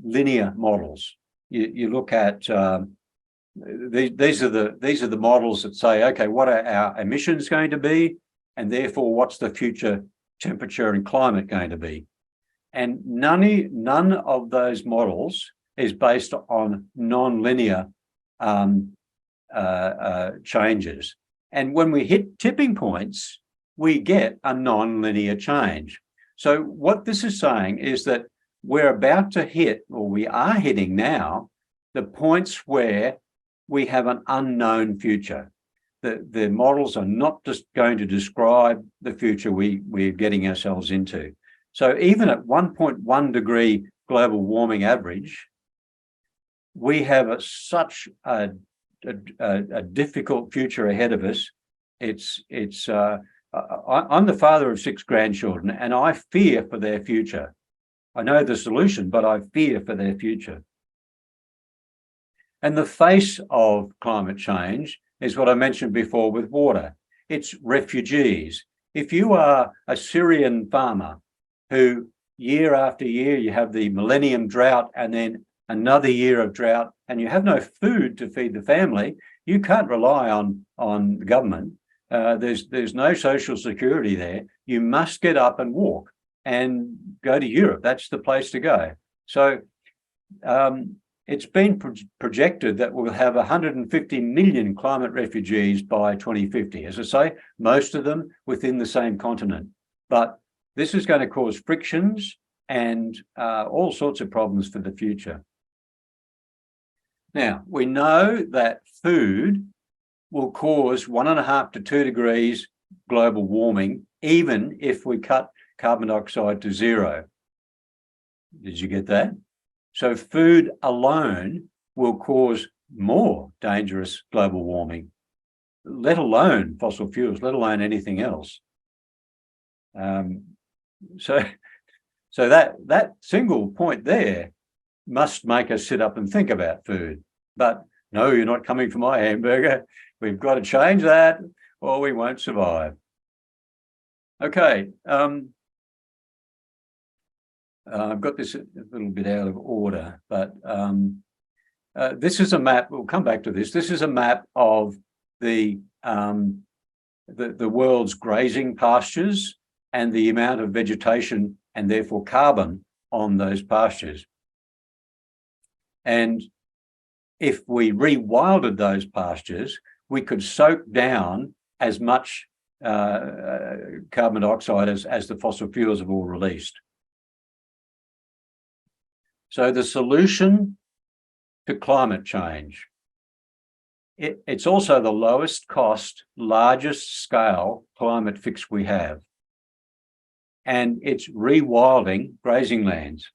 linear models. You look at these are the models that say, okay, what are our emissions going to be, and therefore what's the future temperature and climate going to be? And none of those models is based on non-linear changes. And when we hit tipping points, we get a non-linear change. So what this is saying is that we're about to hit, or we are hitting now, the points where we have an unknown future. The models are not just going to describe the future we're getting ourselves into. So even at 1.1 degree global warming average, we have such a difficult future ahead of us. I'm the father of 6 grandchildren, and I fear for their future. I know the solution, but I fear for their future. And the face of climate change is what I mentioned before with water. It's refugees. If you are a Syrian farmer who year after year you have the millennium drought and then another year of drought and you have no food to feed the family, you can't rely on the government. There's no social security there. You must get up and walk and go to Europe. That's the place to go. So it's been projected that we'll have 150 million climate refugees by 2050. As I say, most of them within the same continent. But this is going to cause frictions and all sorts of problems for the future. Now, we know that food will cause 1.5 to 2 degrees global warming, even if we cut carbon dioxide to zero. Did you get that? So food alone will cause more dangerous global warming, let alone fossil fuels, let alone anything else. So that single point there must make us sit up and think about food. But no, you're not coming for my hamburger. We've got to change that or we won't survive. Okay. I've got this a little bit out of order, but this is a map. We'll come back to this. This is a map of the world's grazing pastures and the amount of vegetation and therefore carbon on those pastures. And if we rewilded those pastures, we could soak down as much carbon dioxide as the fossil fuels have all released. So the solution to climate change, it's also the lowest cost, largest scale climate fix we have. And it's rewilding grazing lands.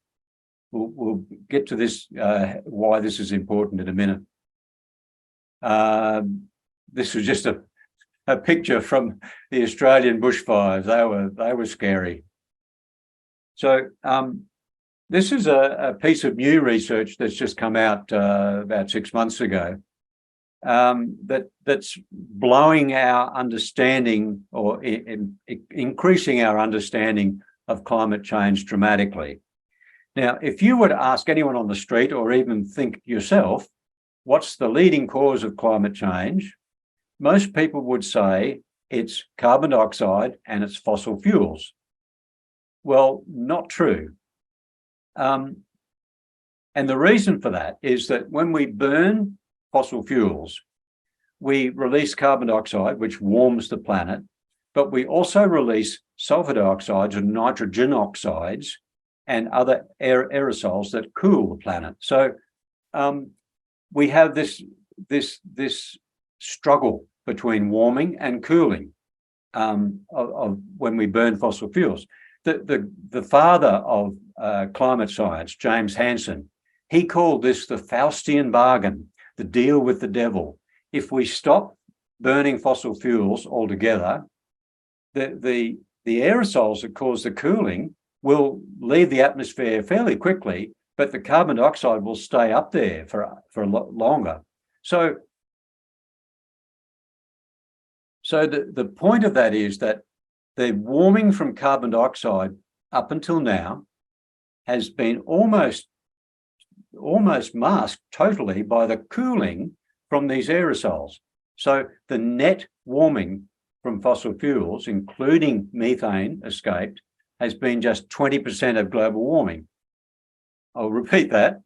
We'll get to this, why this is important in a minute. This was just a picture from the Australian bushfires. They were scary. So this is a piece of new research that's just come out about 6 months ago that's blowing our understanding or increasing our understanding of climate change dramatically. Now, if you were to ask anyone on the street or even think yourself, what's the leading cause of climate change? Most people would say it's carbon dioxide and it's fossil fuels. Well, not true. And the reason for that is that when we burn fossil fuels, we release carbon dioxide, which warms the planet, but we also release sulfur dioxides and nitrogen oxides and other aerosols that cool the planet. So we have this struggle between warming and cooling of when we burn fossil fuels. The father of climate science, James Hansen, he called this the Faustian bargain, the deal with the devil. If we stop burning fossil fuels altogether, the aerosols that cause the cooling will leave the atmosphere fairly quickly, but the carbon dioxide will stay up there for a lot longer. So the point of that is that the warming from carbon dioxide up until now has been almost masked totally by the cooling from these aerosols. So the net warming from fossil fuels, including methane escaped, has been just 20% of global warming. I'll repeat that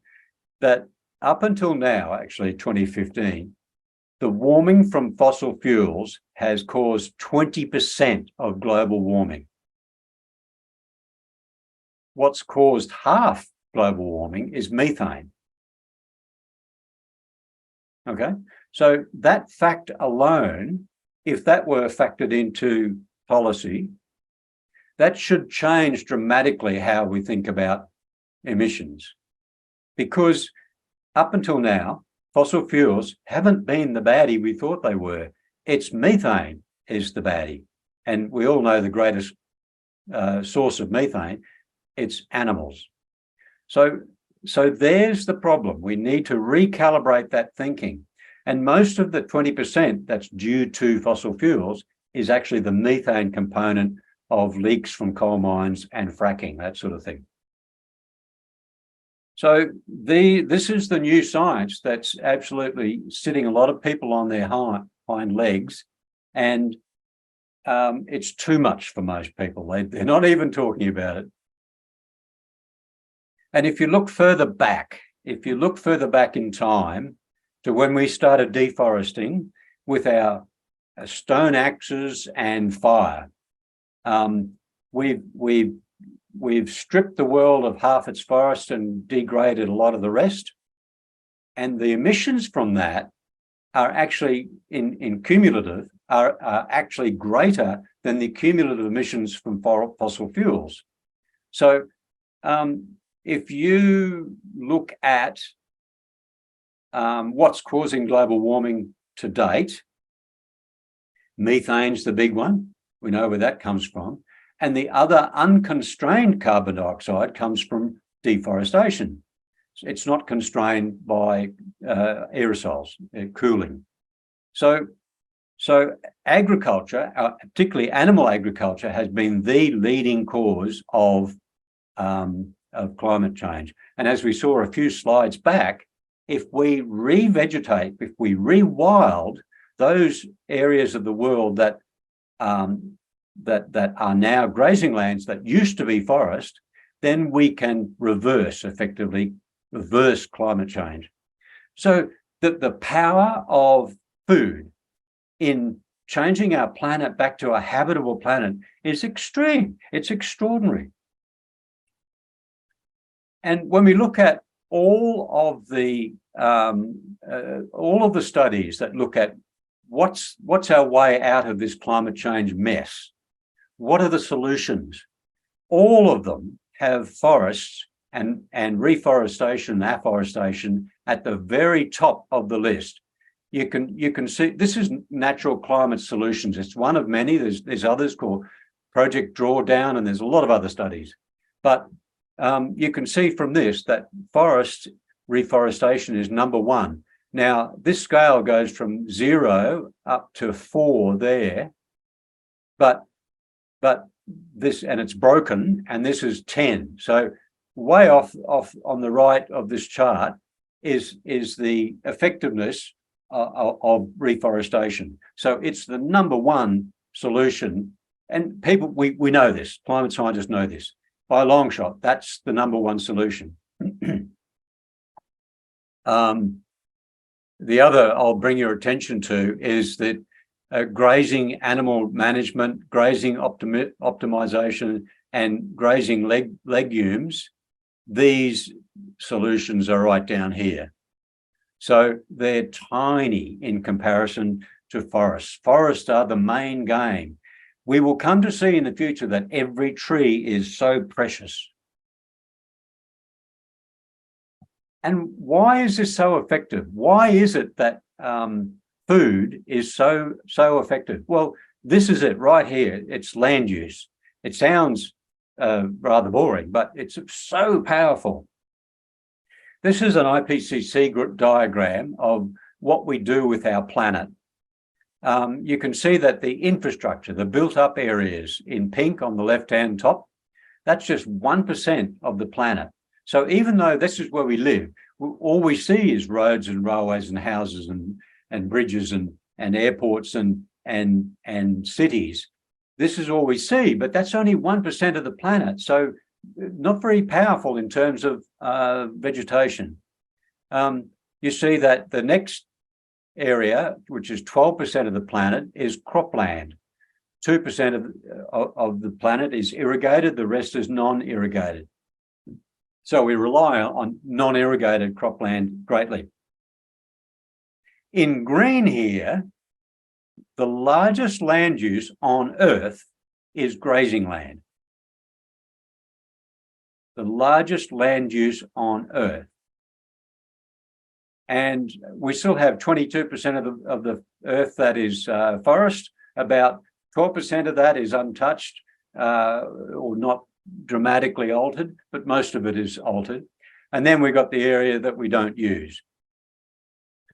up until now, actually 2015, the warming from fossil fuels has caused 20% of global warming. What's caused half global warming is methane. Okay, so that fact alone, if that were factored into policy, that should change dramatically how we think about emissions. Because up until now, fossil fuels haven't been the baddie we thought they were. It's methane is the baddie. And we all know the greatest source of methane, it's animals. So there's the problem. We need to recalibrate that thinking. And most of the 20% that's due to fossil fuels is actually the methane component of leaks from coal mines and fracking, that sort of thing. So this is the new science that's absolutely sitting a lot of people on their hind legs, and it's too much for most people. They're not even talking about it. And if you look further back if you look further back in time to when we started deforesting with our stone axes and fire, we've stripped the world of half its forest and degraded a lot of the rest. And the emissions from that are actually in cumulative are actually greater than the cumulative emissions from fossil fuels. So if you look at what's causing global warming to date, methane's the big one. We know where that comes from. And the other unconstrained carbon dioxide comes from deforestation. It's not constrained by aerosols, cooling. So agriculture, particularly animal agriculture, has been the leading cause of climate change. And as we saw a few slides back, if we revegetate, if we rewild those areas of the world that are now grazing lands that used to be forest, then we can effectively reverse climate change. So the power of food in changing our planet back to a habitable planet is extreme. It's extraordinary. And when we look at all of the studies that look at what's our way out of this climate change mess, what are the solutions? All of them have forests and reforestation, afforestation at the very top of the list. You can see this is natural climate solutions. It's one of many. There's others called Project Drawdown, and there's a lot of other studies. But you can see from this that forest reforestation is number one. Now, this scale goes from 0 up to 4 there, but this, and it's broken, and this is 10. So way off on the right of this chart is the effectiveness of reforestation. So it's the number one solution, and people, we know this, climate scientists know this, by a long shot, that's the number one solution. The other I'll bring your attention to is that grazing animal management, grazing optimization, and grazing legumes, these solutions are right down here. So they're tiny in comparison to forests. Forests are the main game. We will come to see in the future that every tree is so precious. And why is this so effective? Why is it that food is so effective? Well, this is it right here. It's land use. It sounds rather boring, but it's so powerful. This is an IPCC diagram of what we do with our planet. You can see that the infrastructure, the built-up areas in pink on the left-hand top, that's just 1% of the planet. So even though this is where we live, all we see is roads and railways and houses and bridges and airports and cities. This is all we see, but that's only 1% of the planet. So not very powerful in terms of vegetation. You see that the next area, which is 12% of the planet, is cropland. 2% of the planet is irrigated, the rest is non-irrigated. So we rely on non-irrigated cropland greatly. In green here, the largest land use on Earth is grazing land. The largest land use on Earth. And we still have 22% of the Earth that is forest. About 12% of that is untouched or not dramatically altered, but most of it is altered. And then we've got the area that we don't use.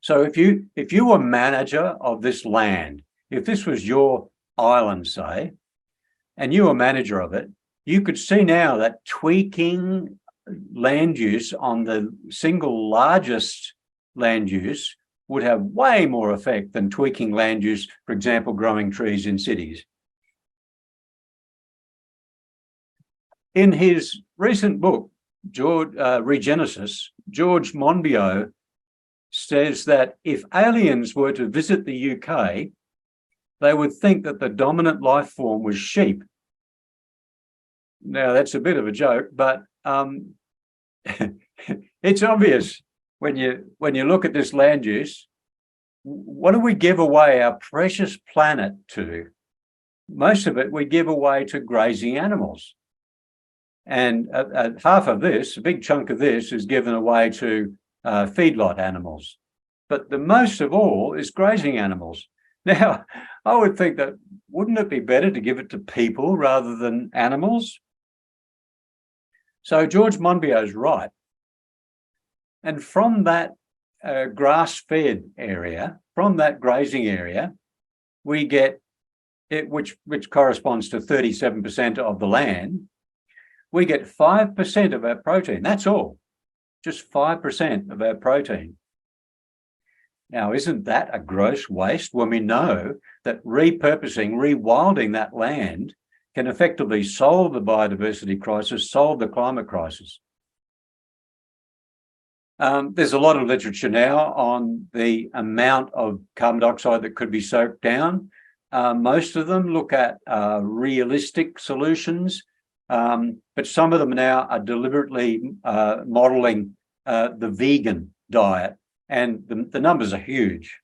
So if you were manager of this land, if this was your island, say, and you were manager of it, you could see now that tweaking land use on the single largest land use would have way more effect than tweaking land use, for example, growing trees in cities. In his recent book, George Monbiot says that if aliens were to visit the UK, they would think that the dominant life form was sheep. Now, that's a bit of a joke, but it's obvious when you look at this land use. What do we give away our precious planet to? Most of it we give away to grazing animals. And half of this, a big chunk of this, is given away to feedlot animals. But the most of all is grazing animals. Now, I would think that, wouldn't it be better to give it to people rather than animals? So George Monbiot is right. And from that grass-fed area, from that grazing area, we get it, which corresponds to 37% of the land, we get 5% of our protein. That's all, just 5% of our protein. Now, isn't that a gross waste when we know that repurposing, rewilding that land can effectively solve the biodiversity crisis, solve the climate crisis? There's a lot of literature now on the amount of carbon dioxide that could be soaked down. Most of them look at realistic solutions, but some of them now are deliberately modelling the vegan diet, and the numbers are huge.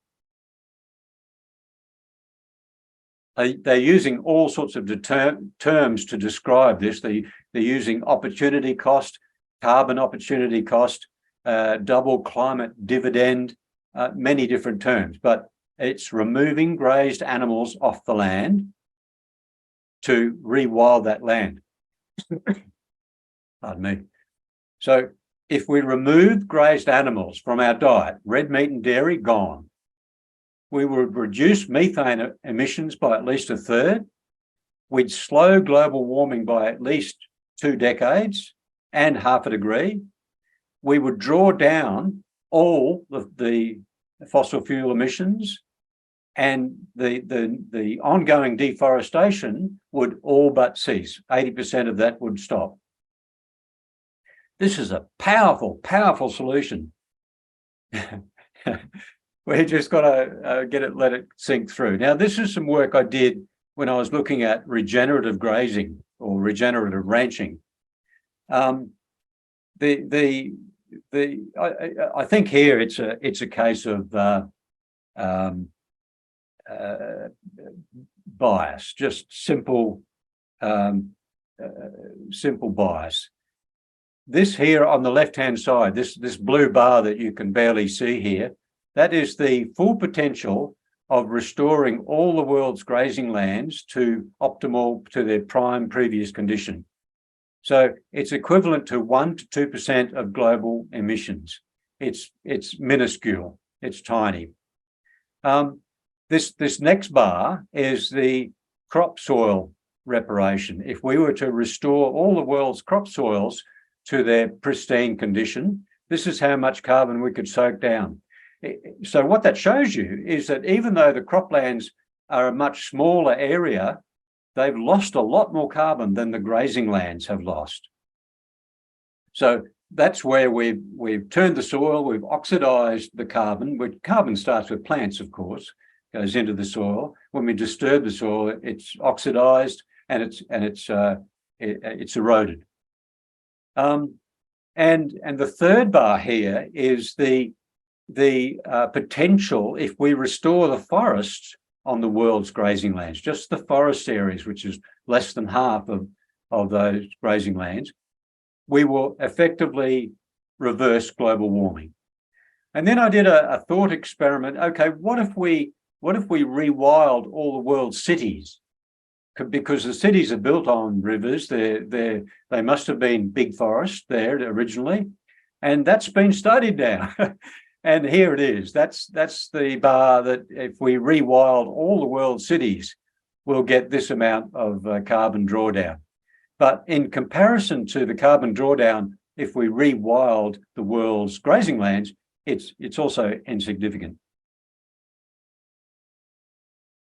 They're using all sorts of terms to describe this. They're using opportunity cost, carbon opportunity cost, double climate dividend, many different terms, but it's removing grazed animals off the land to rewild that land. Pardon me. So if we remove grazed animals from our diet, red meat and dairy gone, we would reduce methane emissions by at least a third. We'd slow global warming by at least 2 decades and half a degree. We would draw down all the fossil fuel emissions, and the ongoing deforestation would all but cease. 80% of that would stop. This is a powerful, powerful solution. We just got to let it sink through. Now, this is some work I did when I was looking at regenerative grazing or regenerative ranching. I think here it's a case of bias, just simple bias. This here on the left-hand side, this blue bar that you can barely see here, that is the full potential of restoring all the world's grazing lands to their prime previous condition. So it's equivalent to 1 to 2% of global emissions. It's minuscule, it's tiny. This next bar is the crop soil reparation. If we were to restore all the world's crop soils to their pristine condition, this is how much carbon we could soak down. So what that shows you is that even though the croplands are a much smaller area, they've lost a lot more carbon than the grazing lands have lost. So that's where we've turned the soil, we've oxidized the carbon, which carbon starts with plants, of course, goes into the soil. When we disturb the soil, it's oxidized and it's eroded. And the third bar here is the potential, if we restore the forests on the world's grazing lands, just the forest areas, which is less than half of those grazing lands, we will effectively reverse global warming. And then I did a thought experiment. Okay, what if we rewild all the world's cities? Because the cities are built on rivers, they must have been big forests there originally, and that's been studied now. And here it is. That's the bar that if we rewild all the world's cities, we'll get this amount of carbon drawdown. But in comparison to the carbon drawdown, if we rewild the world's grazing lands, it's also insignificant.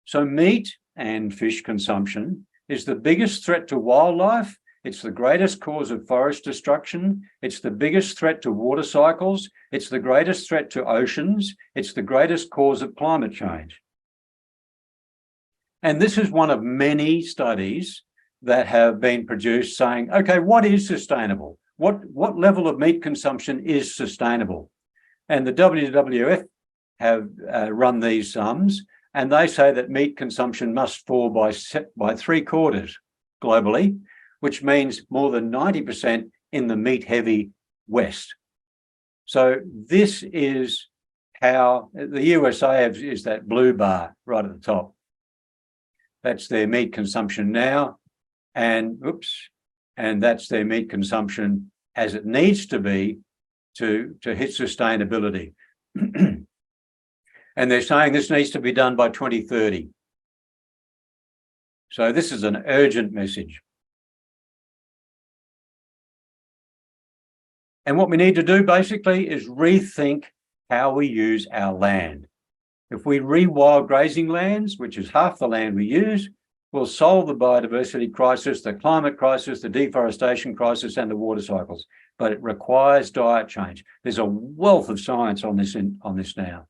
So meat and fish consumption is the biggest threat to wildlife. It's the greatest cause of forest destruction. It's the biggest threat to water cycles. It's the greatest threat to oceans. It's the greatest cause of climate change. And this is one of many studies that have been produced saying, okay, what is sustainable? What level of meat consumption is sustainable? And the WWF have run these sums, and they say that meat consumption must fall by 3/4 globally, which means more than 90% in the meat-heavy West. So this is how the USA is that blue bar right at the top. That's their meat consumption now, and that's their meat consumption as it needs to be to hit sustainability. And they're saying this needs to be done by 2030. So this is an urgent message. And what we need to do basically is rethink how we use our land. If we rewild grazing lands, which is half the land we use, we'll solve the biodiversity crisis, the climate crisis, the deforestation crisis, and the water cycles. But it requires diet change. There's a wealth of science on this now.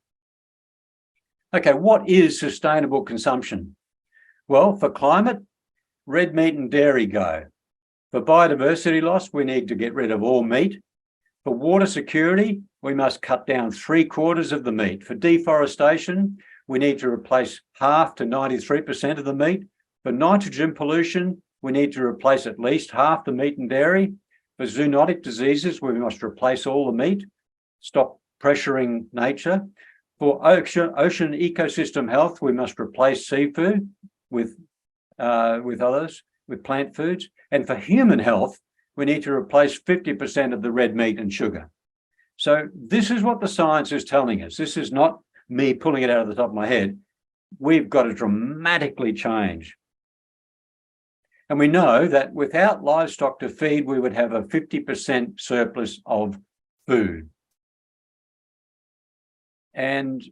Okay, what is sustainable consumption? Well, for climate, red meat and dairy go. For biodiversity loss, we need to get rid of all meat. For water security, we must cut down 3/4 of the meat. For deforestation, we need to replace half to 93% of the meat. For nitrogen pollution, we need to replace at least half the meat and dairy. For zoonotic diseases, we must replace all the meat, stop pressuring nature. For ocean ecosystem health, we must replace seafood with plant foods. And for human health, we need to replace 50% of the red meat and sugar. So this is what the science is telling us. This is not me pulling it out of the top of my head. We've got to dramatically change. And we know that without livestock to feed, we would have a 50% surplus of food. And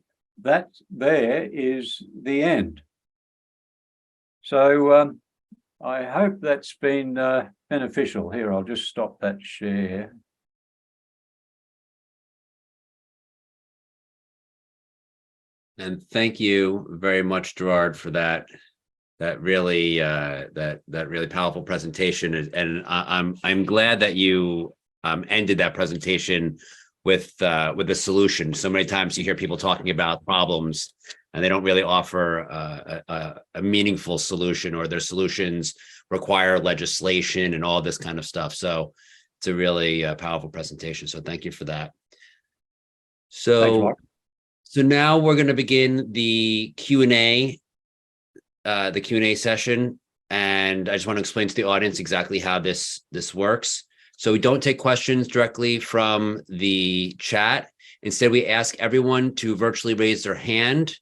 that there is the end. So I hope that's been beneficial. Here, I'll just stop that share. And thank you very much, Gerard, for that really really powerful presentation. And I'm glad that you ended that presentation with a solution. So many times you hear people talking about problems and they don't really offer a meaningful solution, or their solutions require legislation and all this kind of stuff. So it's a really powerful presentation. So thank you for that. So now we're going to begin the Q&A session. And I just want to explain to the audience exactly how this works. So we don't take questions directly from the chat. Instead, we ask everyone to virtually raise their hand.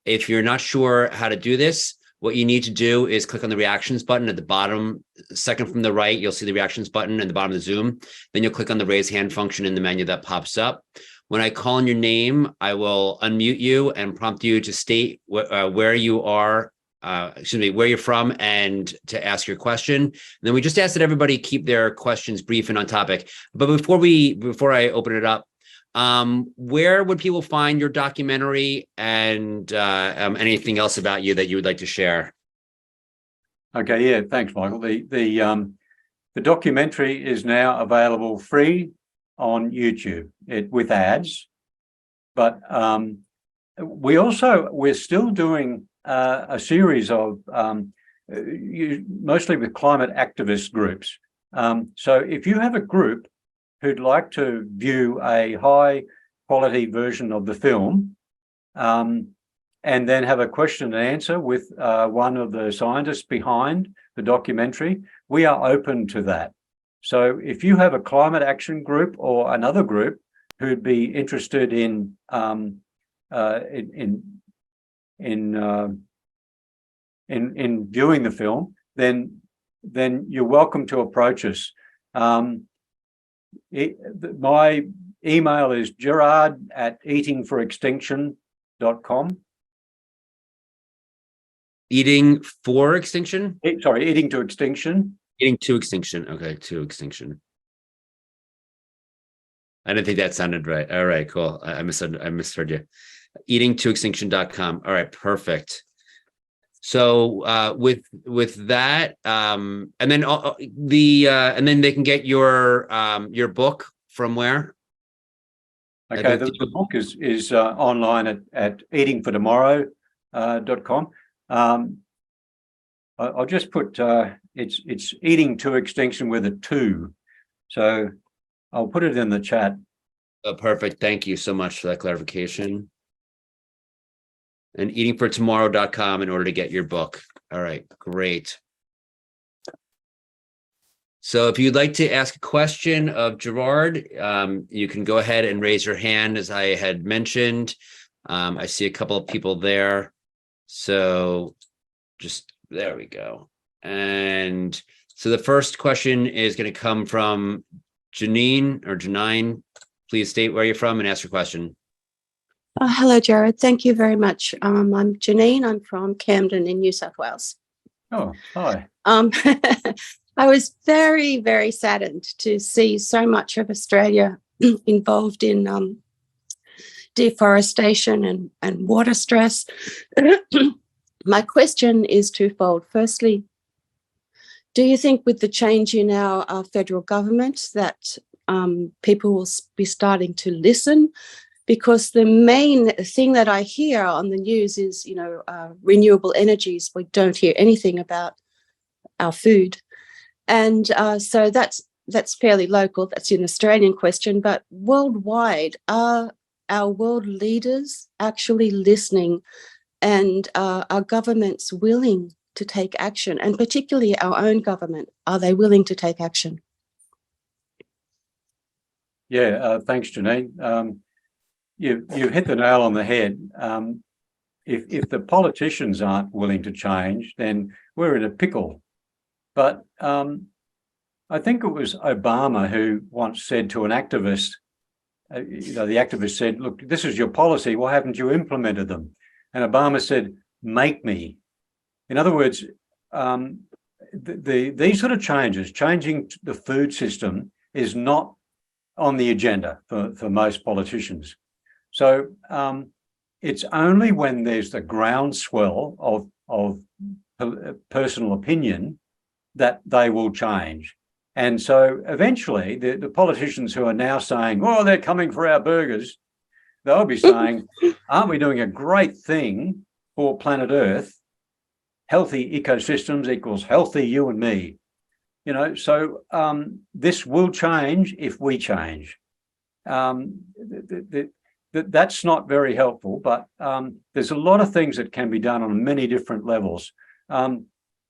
If you're not sure how to do this, what you need to do is click on the reactions button at the bottom, second from the right, you'll see the reactions button at the bottom of the Zoom. Then you'll click on the raise hand function in the menu that pops up. When I call on your name, I will unmute you and prompt you to state where you are, where you're from, and to ask your question. And then we just ask that everybody keep their questions brief and on topic. But before I open it up, where would people find your documentary and anything else about you that you would like to share? Okay, yeah, thanks, Michael. The documentary is now available free on YouTube with ads, but we're still doing a series of mostly with climate activist groups. So if you have a group who'd like to view a high quality version of the film, and then have a question and answer with one of the scientists behind the documentary, we are open to that. So if you have a climate action group or another group who'd be interested in viewing the film, then you're welcome to approach us. My email is gerard@eatingforextinction.com. Eating for Extinction? Sorry, Eating to Extinction. Eating to extinction. Okay, to extinction. I didn't think that sounded right. All right, cool. I misheard you. Eatingtoextinction.com. All right, perfect. So with that, and then and then they can get your book from where? Okay, the book is online at eatingfortomorrow.com. I'll just put it's Eating to Extinction with a 2. So I'll put it in the chat. Oh, perfect. Thank you so much for that clarification. And eatingfortomorrow.com in order to get your book. All right, great. So if you'd like to ask a question of Gerard, you can go ahead and raise your hand, as I had mentioned. I see a couple of people there. So just there we go. And so the first question is going to come from Janine. Please state where you're from and ask your question. Hello, Gerard. Thank you very much. I'm Janine. I'm from Camden in New South Wales. Oh, hi. I was very, very saddened to see so much of Australia involved in deforestation and water stress. My question is twofold. Firstly, do you think with the change in our federal government that people will be starting to listen? Because the main thing that I hear on the news is, renewable energies. We don't hear anything about our food. And so that's fairly local. That's an Australian question. But worldwide, are our world leaders actually listening, and are governments willing to take action? And particularly our own government, are they willing to take action? Yeah, thanks, Janine. You've hit the nail on the head. If the politicians aren't willing to change, then we're in a pickle. But I think it was Obama who once said to an activist, the activist said, look, this is your policy. Why haven't you implemented them? And Obama said, make me. In other words, these sort of changes, changing the food system is not on the agenda for most politicians. So it's only when there's the groundswell of personal opinion that they will change. And so eventually the politicians who are now saying, oh, they're coming for our burgers, they'll be saying, aren't we doing a great thing for planet Earth? Healthy ecosystems equals healthy you and me. So this will change if we change. That's not very helpful, but there's a lot of things that can be done on many different levels.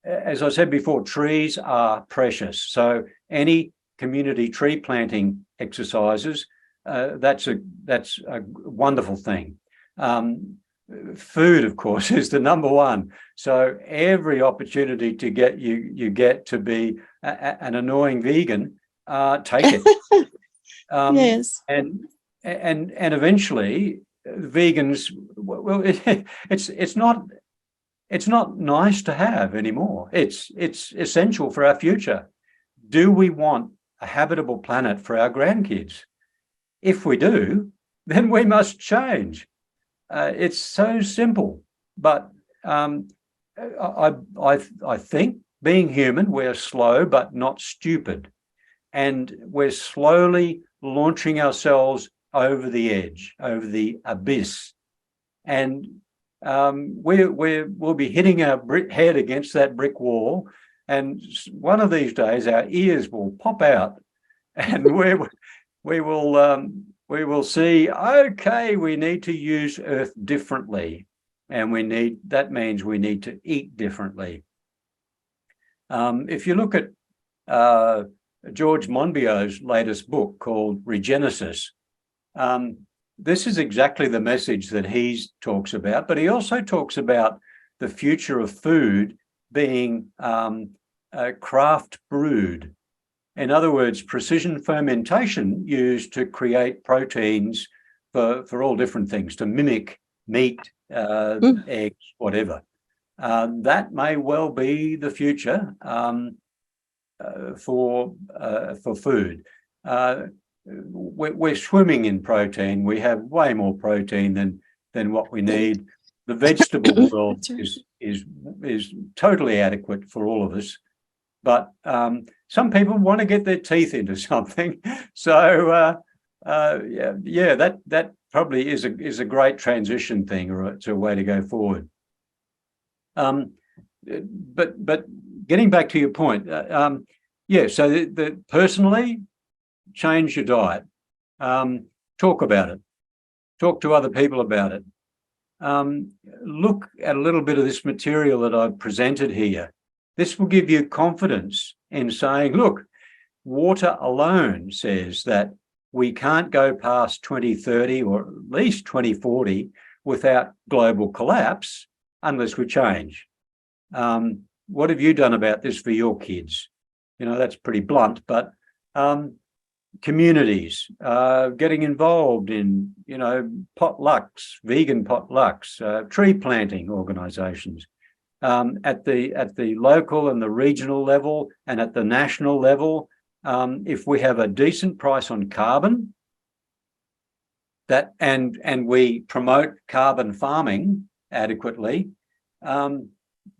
As I said before, trees are precious. So any community tree planting exercises, that's a wonderful thing. Food, of course, is the number one. So every opportunity to get you get to be an annoying vegan, take it. Yes. And eventually, vegans. Well, it's not nice to have anymore. It's essential for our future. Do we want a habitable planet for our grandkids? If we do, then we must change. It's so simple, but I think being human, we're slow but not stupid, and we're slowly launching ourselves over the edge, over the abyss, and we'll be hitting our head against that brick wall, and one of these days our ears will pop out, and we will see, okay, we need to use Earth differently, and that means we need to eat differently. If you look at George Monbiot's latest book called Regenerative, this is exactly the message that he talks about, but he also talks about the future of food being craft brewed. In other words, precision fermentation used to create proteins for all different things, to mimic meat, eggs, whatever. That may well be the future. for food. We're swimming in protein. We have way more protein than what we need. The vegetable world is totally adequate for all of us, but some people want to get their teeth into something. So that probably is a great transition thing, or it's a way to go forward. But getting back to your point, so the personally, change your diet. Talk about it. Talk to other people about it. Look at a little bit of this material that I've presented here. This will give you confidence in saying, look, water alone says that we can't go past 2030 or at least 2040 without global collapse unless we change. What have you done about this for your kids? You know, that's pretty blunt, but communities getting involved in, you know, potlucks, vegan potlucks, tree planting organisations at the local and the regional level and at the national level. If we have a decent price on carbon, that and we promote carbon farming adequately,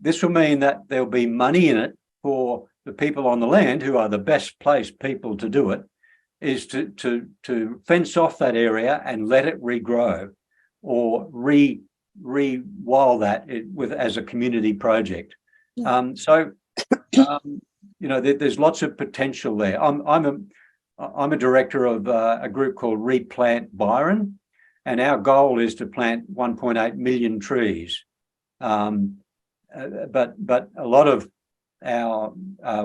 this will mean that there'll be money in it for the people on the land who are the best placed people to do it, is to fence off that area and let it regrow or rewild that as a community project. Yeah. You know, there's lots of potential there. I'm a director of a group called Replant Byron, and our goal is to plant 1.8 million trees. But a lot of our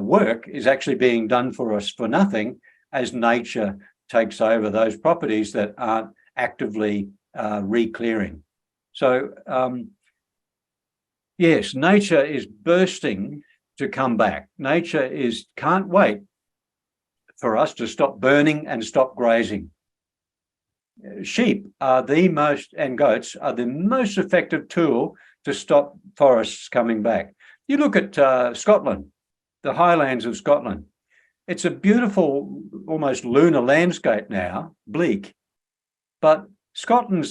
work is actually being done for us for nothing, as nature takes over those properties that aren't actively re-clearing. So yes, nature is bursting to come back. Nature can't wait for us to stop burning and stop grazing. Sheep are and goats are the most effective tool to stop forests coming back. You look at Scotland, the highlands of Scotland. It's a beautiful, almost lunar landscape now, bleak. But Scotland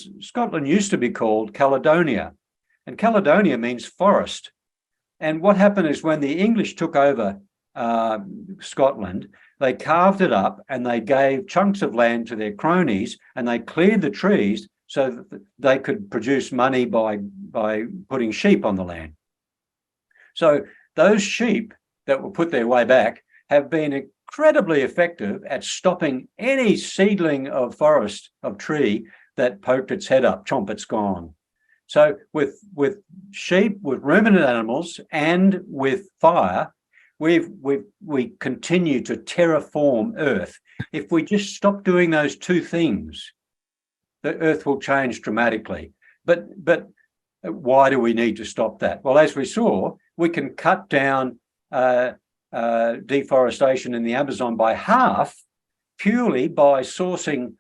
used to be called Caledonia, and Caledonia means forest. And what happened is when the English took over Scotland, they carved it up and they gave chunks of land to their cronies, and they cleared the trees so that they could produce money by putting sheep on the land. So those sheep that were put their way back have been incredibly effective at stopping any seedling of forest, of tree, that poked its head up, chomp, it's gone. So with sheep, with ruminant animals, and with fire, we continue to terraform Earth. If we just stop doing those two things, the Earth will change dramatically. But why do we need to stop that? Well, as we saw, we can cut down deforestation in the Amazon by half purely by sourcing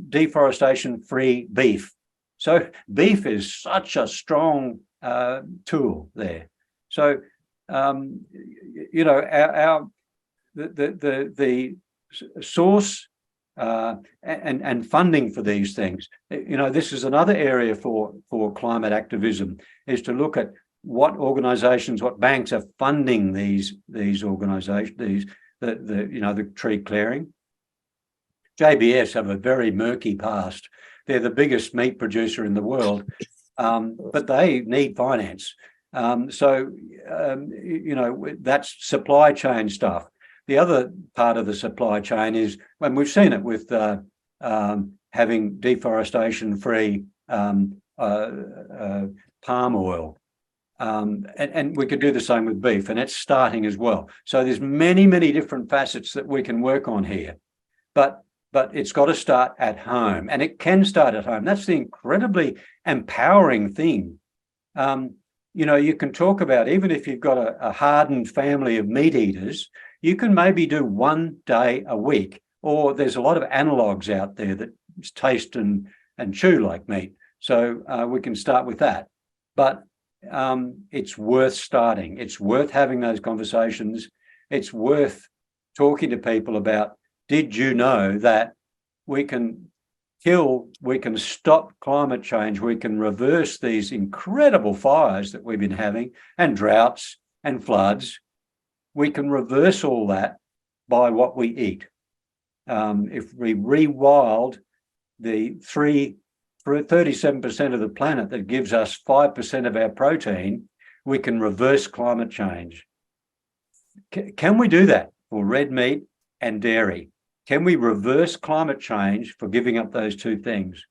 deforestation-free beef. So beef is such a strong tool there. So you know, the source and funding for these things. You know, this is another area for climate activism, is to look at what organisations, what banks are funding these organisations, the tree clearing. JBS have a very murky past. They're the biggest meat producer in the world, but they need finance. You know, that's supply chain stuff. The other part of the supply chain is, when we've seen it with having deforestation-free palm oil, and we could do the same with beef, and it's starting as well. So there's many different facets that we can work on here, but it's got to start at home, and it can start at home. That's the incredibly empowering thing. You know, you can talk about, even if you've got a hardened family of meat eaters, you can maybe do 1 day a week, or there's a lot of analogues out there that taste and chew like meat. So we can start with that. But it's worth starting. It's worth having those conversations. it's worth talking to people about, did you know that we can stop climate change, we can reverse these incredible fires that we've been having, and droughts and floods. We can reverse all that by what we eat. If we rewild the 37% of the planet that gives us 5% of our protein, we can reverse climate change. Can we do that for red meat and dairy? Can we reverse climate change for giving up those two things?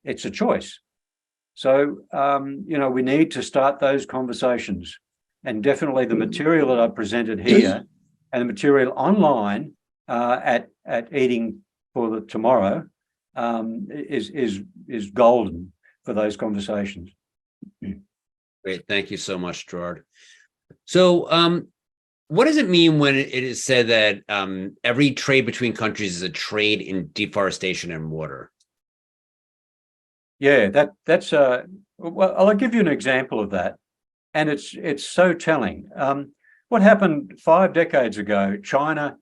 It's a choice. So, we need to start those conversations. And definitely the material that I presented here and the material online at Eating for the Tomorrow is golden for those conversations. Great. Thank you so much, Gerard. So, what does it mean when it is said that every trade between countries is a trade in deforestation and water? Yeah, that's well, I'll give you an example of that, and it's so telling. What happened 5 decades ago? China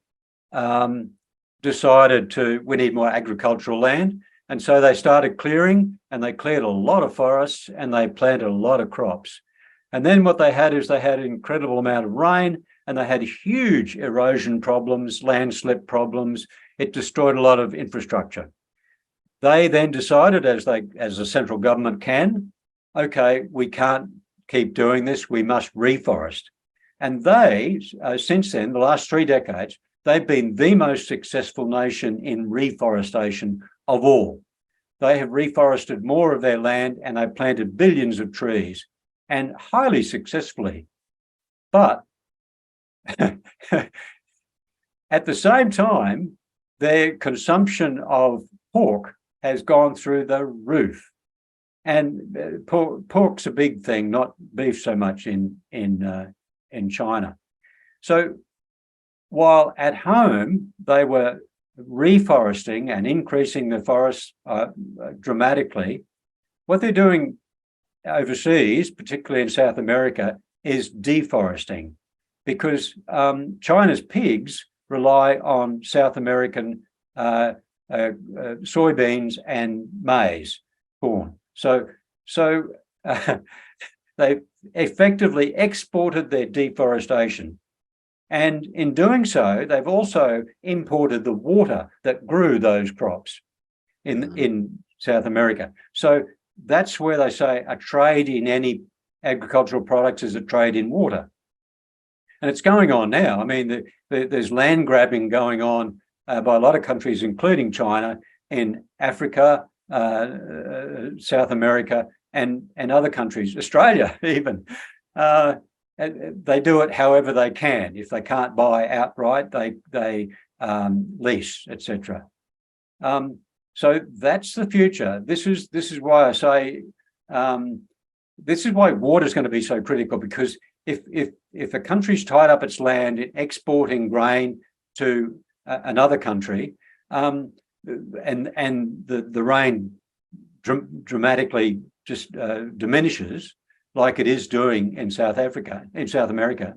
decided we need more agricultural land, and so they started clearing, and they cleared a lot of forests, and they planted a lot of crops. And then what they had is they had an incredible amount of rain, and they had huge erosion problems, landslip problems. It destroyed a lot of infrastructure. They then decided, as the central government can, okay, we can't keep doing this, we must reforest. And they, since then, the last 3 decades, they've been the most successful nation in reforestation of all. They have reforested more of their land, and they've planted billions of trees, and highly successfully. But at the same time, their consumption of pork has gone through the roof. And pork's a big thing, not beef so much in China. So while at home they were reforesting and increasing the forests dramatically, what they're doing overseas, particularly in South America, is deforesting, because China's pigs rely on South American soybeans and maize, corn. So they effectively exported their deforestation. And in doing so, they've also imported the water that grew those crops in South America. So that's where they say a trade in any agricultural products is a trade in water. And it's going on now. I mean, there's land grabbing going on by a lot of countries, including China, in Africa, South America, and other countries, Australia even. They do it however they can. If they can't buy outright, they lease, etc. So that's the future. This is why I say this is why water is going to be so critical, because if a country's tied up its land in exporting grain to another country, and the rain dramatically just diminishes, like it is doing in South America,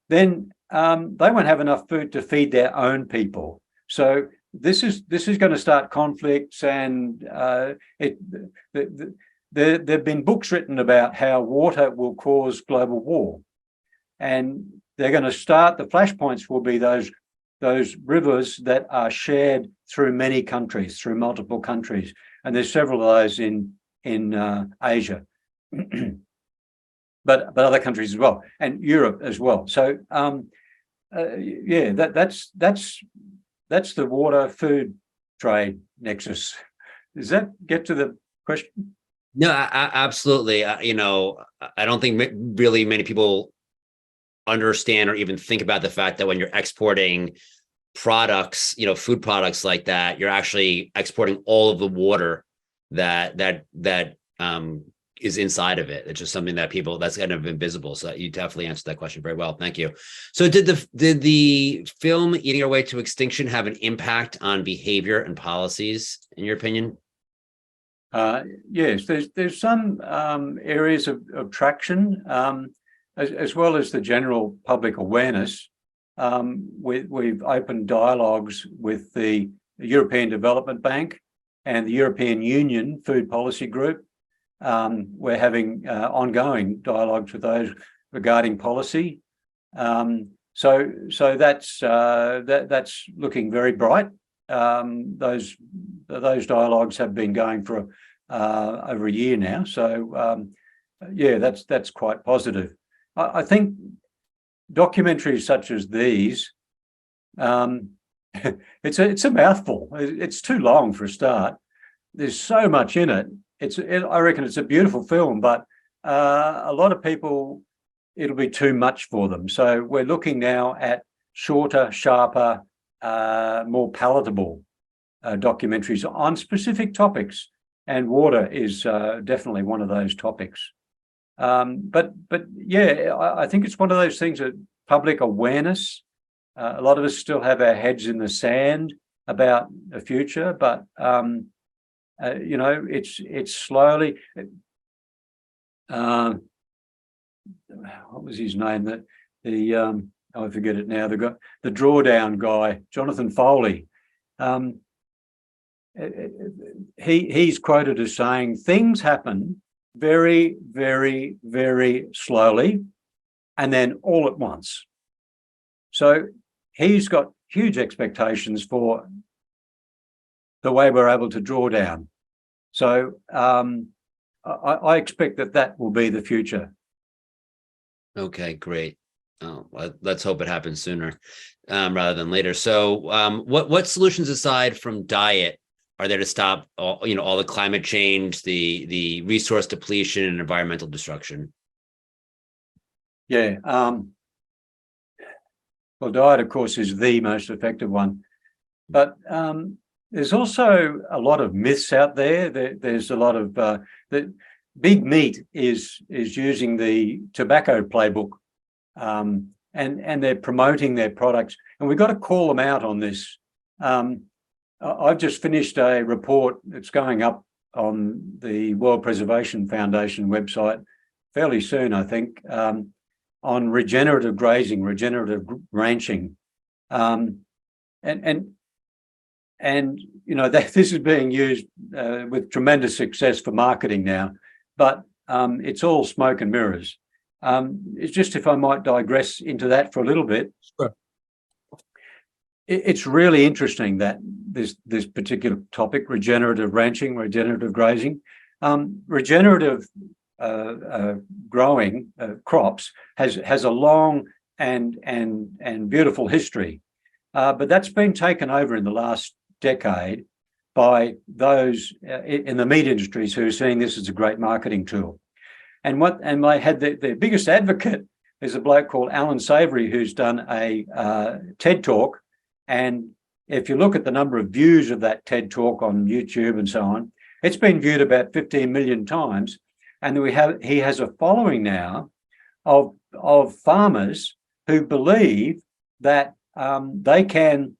then they won't have enough food to feed their own people. So this is going to start conflicts, and there've been books written about how water will cause global war, and they're going to start. The flashpoints will be those rivers that are shared through many countries, through multiple countries, and there's several of those in Asia. But other countries as well, and Europe as well. So yeah, that's the water food trade nexus. Does that get to the question? No, absolutely. I don't think really many people understand or even think about the fact that when you're exporting products, food products like that, you're actually exporting all of the water that is inside of it. It's just something that that's kind of invisible. So you definitely answered that question very well. Thank you. So did the film Eating Our Way to Extinction have an impact on behavior and policies, in your opinion? Yes, there's some areas of traction, as well as the general public awareness. We've opened dialogues with the European Development Bank and the European Union Food Policy Group. We're having ongoing dialogues with those regarding policy. So that's looking very bright. Those dialogues have been going for over a year now. So yeah, that's quite positive. I think documentaries such as these, it's a mouthful. It's too long for a start. There's so much in it. I reckon it's a beautiful film, but a lot of people, it'll be too much for them. So we're looking now at shorter, sharper, more palatable documentaries on specific topics, and water is definitely one of those topics. But yeah, I think it's one of those things that public awareness. A lot of us still have our heads in the sand about the future, but you know, it's slowly. What was his name? I forget it now. The drawdown guy, Jonathan Foley. He's quoted as saying things happen very, very, very slowly, and then all at once. So he's got huge expectations for the way we're able to draw down. So I expect that will be the future. Okay, great. Oh, let's hope it happens sooner rather than later. So what solutions aside from diet are there to stop all the climate change, the resource depletion, and environmental destruction? Yeah. Well, diet, of course, is the most effective one. But there's also a lot of myths out there. There's a lot of the big meat is using the tobacco playbook, and they're promoting their products, and we've got to call them out on this. I've just finished a report that's going up on the World Preservation Foundation website fairly soon, I think, on regenerative grazing, regenerative ranching, and you know that this is being used with tremendous success for marketing now, but it's all smoke and mirrors. It's just, if I might digress into that for a little bit. Sure. It's really interesting that this particular topic, regenerative ranching, regenerative grazing, regenerative growing crops has a long and beautiful history, but that's been taken over in the last decade by those in the meat industries who are seeing this as a great marketing tool. And they had their biggest advocate is a bloke called Alan Savory, who's done a TED talk. And if you look at the number of views of that TED talk on YouTube and so on, it's been viewed about 15 million times. And he has a following now of farmers who believe that they can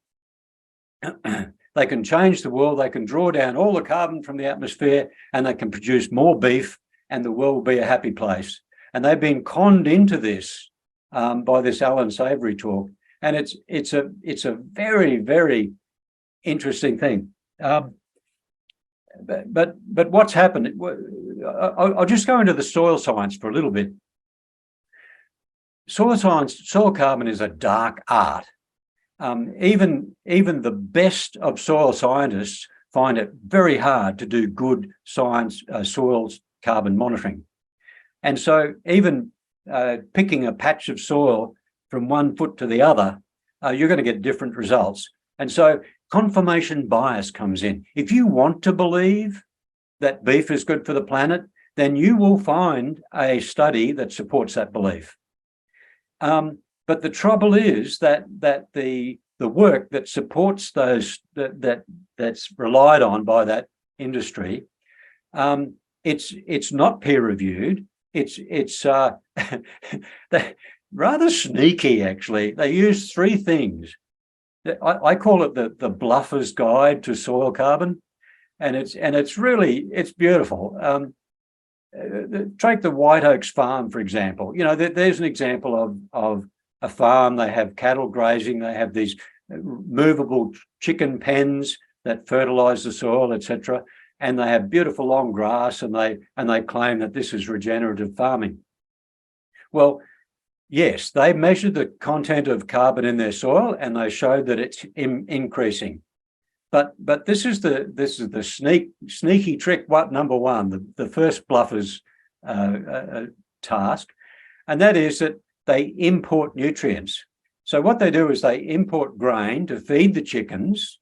change the world, they can draw down all the carbon from the atmosphere, and they can produce more beef, and the world will be a happy place. And they've been conned into this by this Alan Savory talk. And it's a very, very interesting thing. But what's happened? I'll just go into the soil science for a little bit. Soil science, soil carbon is a dark art. Even the best of soil scientists find it very hard to do good science soil carbon monitoring. And so even picking a patch of soil from one foot to the other, you're going to get different results. And so confirmation bias comes in. If you want to believe that beef is good for the planet, then you will find a study that supports that belief. But the trouble is that the work that supports those that's relied on by that industry, it's not peer reviewed. It's rather sneaky, actually. They use three things. I call it the bluffer's guide to soil carbon, and it's really beautiful. Take the White Oaks farm, for example. You know, there's an example of a farm, they have cattle grazing, they have these movable chicken pens that fertilize the soil, etc. And they have beautiful long grass, and they claim that this is regenerative farming. Well, yes, they measured the content of carbon in their soil, and they showed that it's increasing. But this is the sneaky trick. Number one, the first bluffer's task, and that is that they import nutrients. So what they do is they import grain to feed the chickens,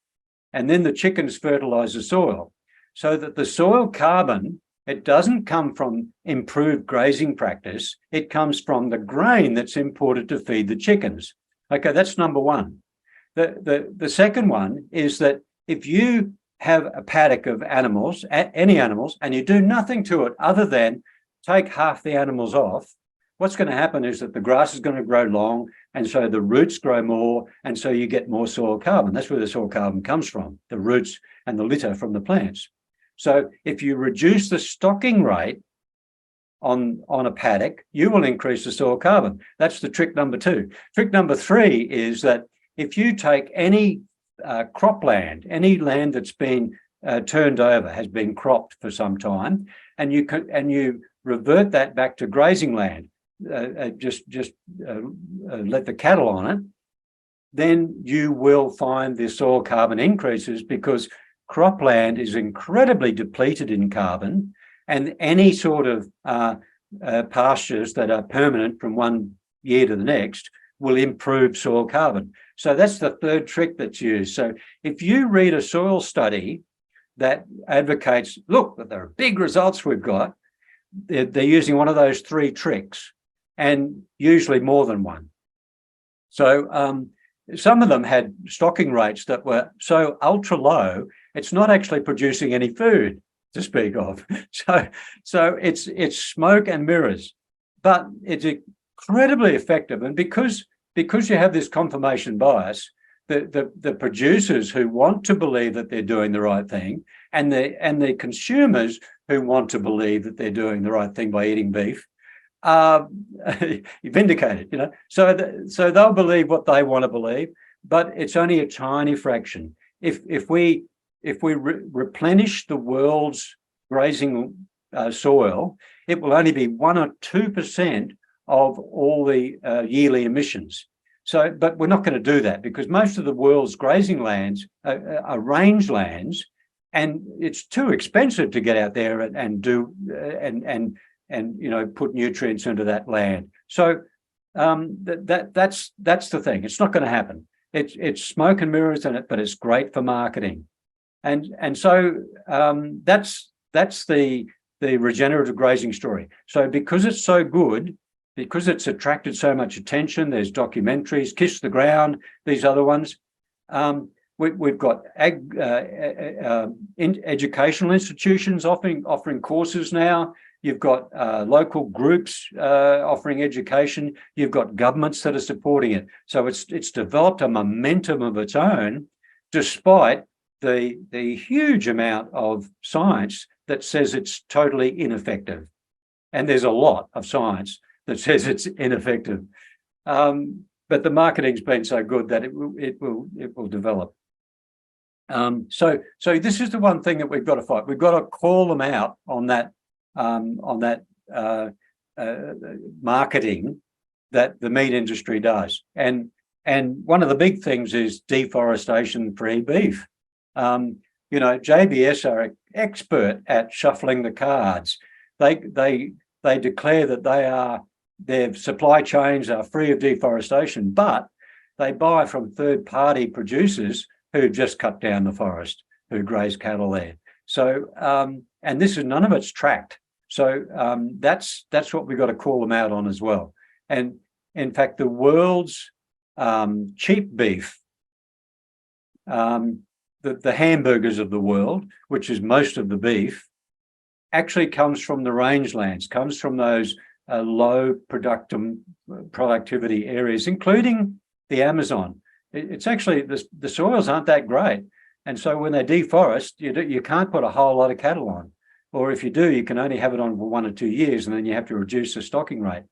and then the chickens fertilize the soil, so that the soil carbon, it doesn't come from improved grazing practice, it comes from the grain that's imported to feed the chickens. Okay, that's number one. The second one is that if you have a paddock of animals, any animals, and you do nothing to it other than take half the animals off, what's going to happen is that the grass is going to grow long, and so the roots grow more, and so you get more soil carbon. That's where the soil carbon comes from, the roots and the litter from the plants. So if you reduce the stocking rate on a paddock, you will increase the soil carbon. That's the trick number two. Trick number three is that if you take any cropland, any land that's been turned over, has been cropped for some time, and you revert that back to grazing land, just let the cattle on it, then you will find the soil carbon increases, because cropland is incredibly depleted in carbon, and any sort of pastures that are permanent from one year to the next will improve soil carbon. So that's the third trick that's used. So if you read a soil study that advocates, look, there are big results we've got, they're using one of those three tricks, and usually more than one. So some of them had stocking rates that were so ultra low, it's not actually producing any food to speak of. So it's smoke and mirrors, but it's incredibly effective. And because you have this confirmation bias, the producers who want to believe that they're doing the right thing, and the consumers who want to believe that they're doing the right thing by eating beef, are vindicated, you know. So they'll believe what they want to believe, but it's only a tiny fraction. If we replenish the world's grazing soil, it will only be 1 or 2% of all the yearly emissions. So, but we're not going to do that, because most of the world's grazing lands are range lands, and it's too expensive to get out there and do and you know, put nutrients into that land. So that's the thing. It's not going to happen. It's smoke and mirrors in it, but it's great for marketing. And so that's the regenerative grazing story. So because it's so good, because it's attracted so much attention, there's documentaries, Kiss the Ground, these other ones. We've got educational institutions offering courses now. You've got local groups offering education. You've got governments that are supporting it. So it's developed a momentum of its own, despite the huge amount of science that says it's totally ineffective. And there's a lot of science that says it's ineffective. But the marketing's been so good that it will develop. So this is the one thing that we've got to fight. We've got to call them out on that marketing that the meat industry does. And one of the big things is deforestation-free beef. You know, JBS are an expert at shuffling the cards. They declare that their supply chains are free of deforestation, but they buy from third-party producers who just cut down the forest, who graze cattle there. So, and this is, none of it's tracked. So that's what we've got to call them out on as well. And in fact, the world's cheap beef, the hamburgers of the world, which is most of the beef, actually comes from the rangelands, comes from those low productivity areas, including the Amazon. It's actually, the soils aren't that great. And so when they deforest, you can't put a whole lot of cattle on. Or if you do, you can only have it on for 1 or 2 years, and then you have to reduce the stocking rate.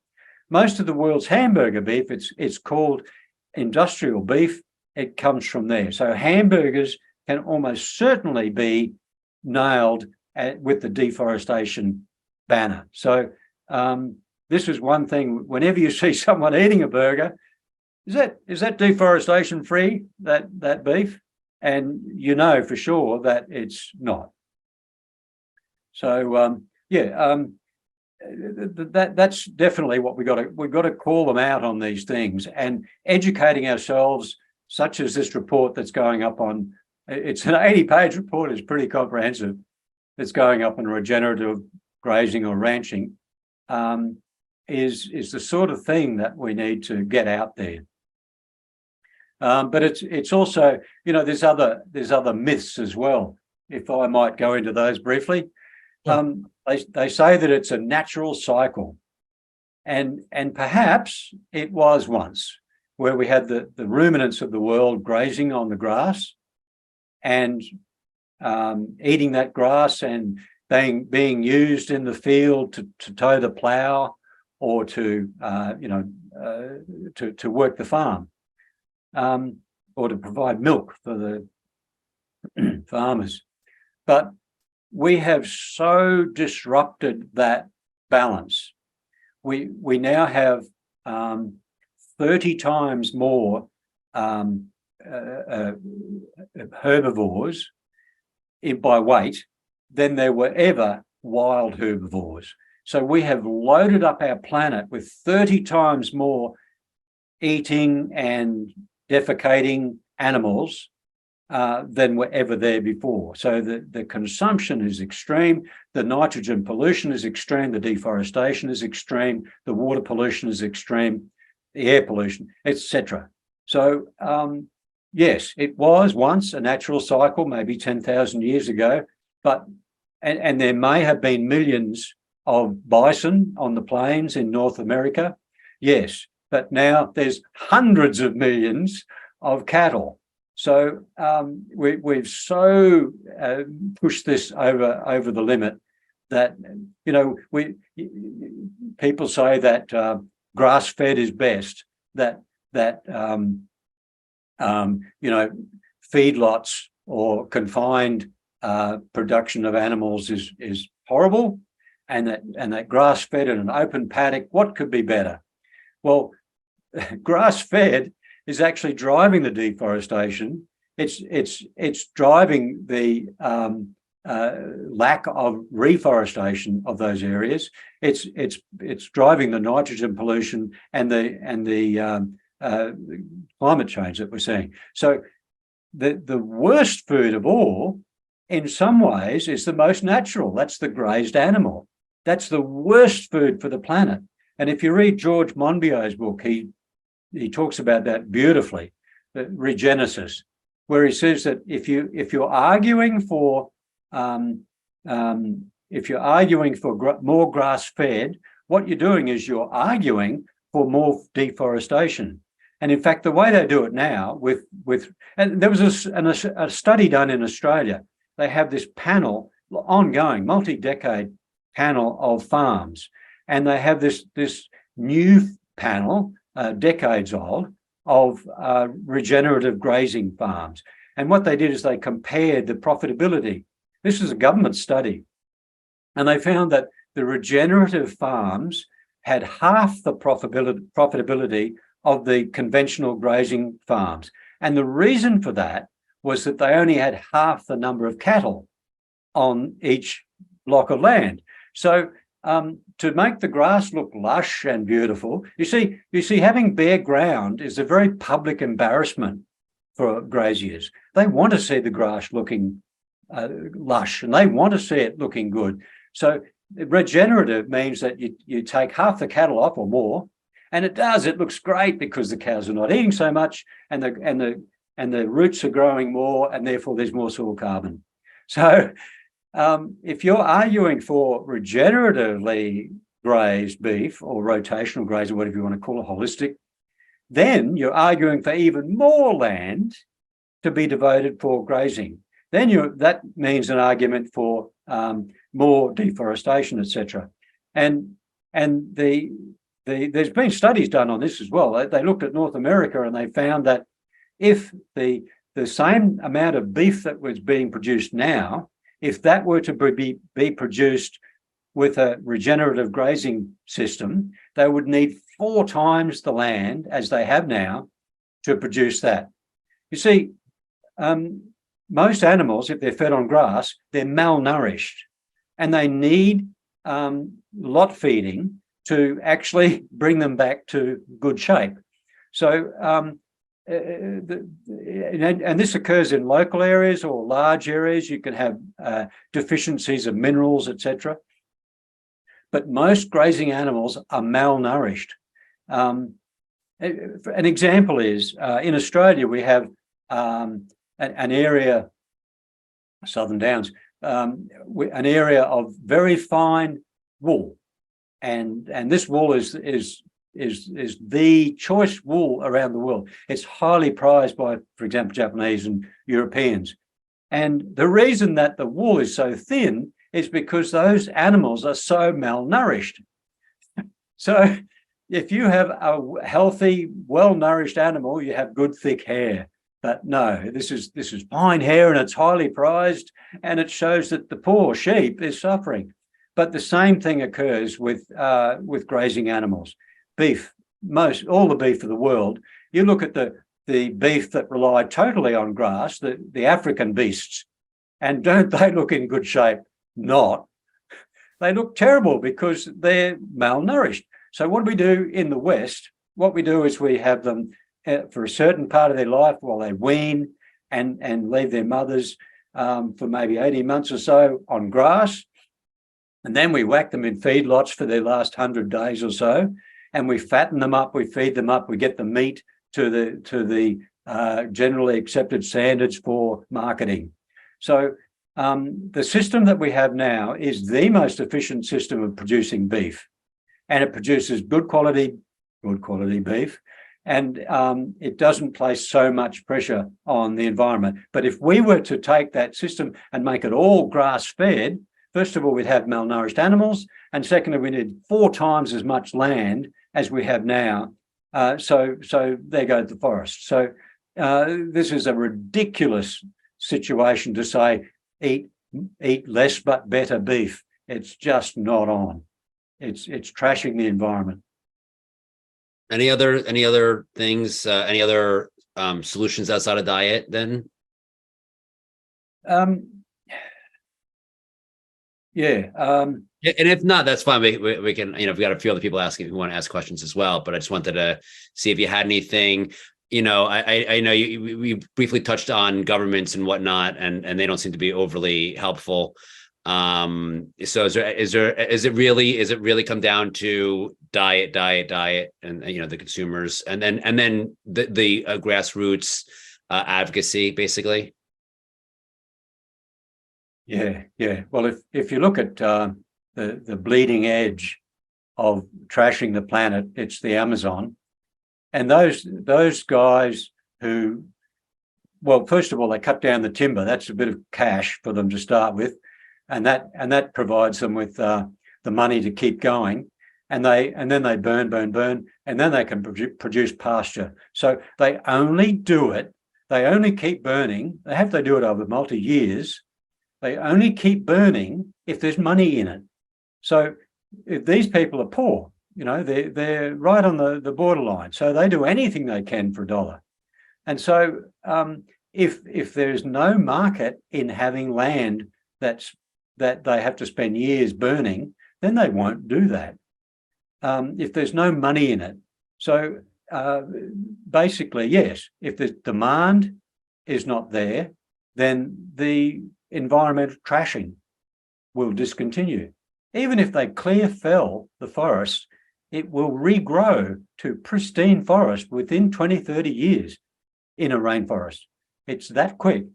most of the world's hamburger beef, it's called industrial beef. It comes from there. So hamburgers can almost certainly be nailed with the deforestation banner. So this is one thing, whenever you see someone eating a burger, is that deforestation free, that beef? And you know for sure that it's not. So that's definitely what we've got to call them out on these things, and educating ourselves, such as this report that's going up on, it's an 80-page report, it's pretty comprehensive. It's going up on regenerative grazing or ranching, is the sort of thing that we need to get out there. But it's also, there's other myths as well, if I might go into those briefly. They say that it's a natural cycle, and perhaps it was once, where we had the ruminants of the world grazing on the grass and eating that grass and being used in the field to tow the plough or to work the farm, or to provide milk for the farmers. But we have so disrupted that balance. We now have 30 times more herbivores by weight than there were ever wild herbivores. So we have loaded up our planet with 30 times more eating and defecating animals than were ever there before. So the consumption is extreme, the nitrogen pollution is extreme, the deforestation is extreme, the water pollution is extreme, the air pollution, etc. So yes, it was once a natural cycle, maybe 10,000 years ago, but and there may have been millions of bison on the plains in North America, yes, but now there's hundreds of millions of cattle. So we've so pushed this over the limit that people say that grass-fed is best. That feedlots or confined production of animals is horrible, and that grass-fed in an open paddock, what could be better? Well, grass-fed is actually driving the deforestation. It's driving the lack of reforestation of those areas. It's driving the nitrogen pollution and the climate change that we're seeing. So the worst food of all, in some ways, is the most natural. That's the grazed animal. That's the worst food for the planet. And if you read George Monbiot's book, he talks about that beautifully, Regenerative, where he says that if you're arguing for more grass-fed, what you're doing is you're arguing for more deforestation. And in fact, the way they do it now and there was a study done in Australia. They have this panel, ongoing, multi-decade panel of farms, and they have this new panel, decades old, of regenerative grazing farms. And what they did is they compared the profitability. This is a government study. And they found that the regenerative farms had half the profitability of the conventional grazing farms. And the reason for that was that they only had half the number of cattle on each block of land. So to make the grass look lush and beautiful, you see, having bare ground is a very public embarrassment for graziers. They want to see the grass looking lush, and they want to see it looking good. So regenerative means that you take half the cattle off or more, and it looks great because the cows are not eating so much, and the roots are growing more, and therefore there's more soil carbon. So if you're arguing for regeneratively grazed beef or rotational grazing, whatever you want to call it, holistic, then you're arguing for even more land to be devoted for grazing. Then that means an argument for more deforestation, etc. And the there's been studies done on this as well. They looked at North America and they found that if the same amount of beef that was being produced now, if that were to be produced with a regenerative grazing system, they would need 4 times the land as they have now to produce that. You see, most animals, if they're fed on grass, they're malnourished and they need lot feeding to actually bring them back to good shape. So, and this occurs in local areas or large areas. You can have deficiencies of minerals, etc. But most grazing animals are malnourished. An example is in Australia, we have an area, Southern Downs, an area of very fine wool, and this wool is the choice wool around the world. It's highly prized by, for example, Japanese and Europeans. And the reason that the wool is so thin is because those animals are so malnourished. So if you have a healthy, well-nourished animal, you have good thick hair. But no, this is fine hair and it's highly prized, and it shows that the poor sheep is suffering. But the same thing occurs with grazing animals. Beef, all the beef of the world. You look at the beef that rely totally on grass, the African beasts, and don't they look in good shape? Not. They look terrible because they're malnourished. So what do we do in the West? What we do is we have them for a certain part of their life while they wean and leave their mothers for maybe 18 months or so on grass. And then we whack them in feedlots for their last 100 days or so. And we fatten them up, we feed them up, we get the meat to the generally accepted standards for marketing. So the system that we have now is the most efficient system of producing beef, and it produces good quality beef, and it doesn't place so much pressure on the environment. But if we were to take that system and make it all grass-fed, first of all, we'd have malnourished animals, and secondly, we need 4 times as much land as we have now. So there goes the forest. So this is a ridiculous situation to say eat less but better beef. It's just not on. It's trashing the environment. Any other things? Any other solutions outside of diet? Then. Yeah. And if not, that's fine. We can, we've got a few other people asking who want to ask questions as well. But I just wanted to see if you had anything. I know we briefly touched on governments and whatnot, and they don't seem to be overly helpful. So is it really come down to diet, and the consumers, and then the grassroots advocacy, basically? Yeah. Well, if you look at the bleeding edge of trashing the planet, it's the Amazon. And those guys who, well, first of all, they cut down the timber. That's a bit of cash for them to start with, and that provides them with the money to keep going. And then they burn, and then they can produce pasture. So they only do it. They only keep burning. They have to do it over multi-years. They only keep burning if there's money in it. So if these people are poor, they're right on the borderline. So they do anything they can for $1. And so if there's no market in having land that they have to spend years burning, then they won't do that. If there's no money in it. So basically, yes, if the demand is not there, then the environmental trashing will discontinue. Even if they fell the forest, it will regrow to pristine forest within 20, 30 years in a rainforest. It's that quick.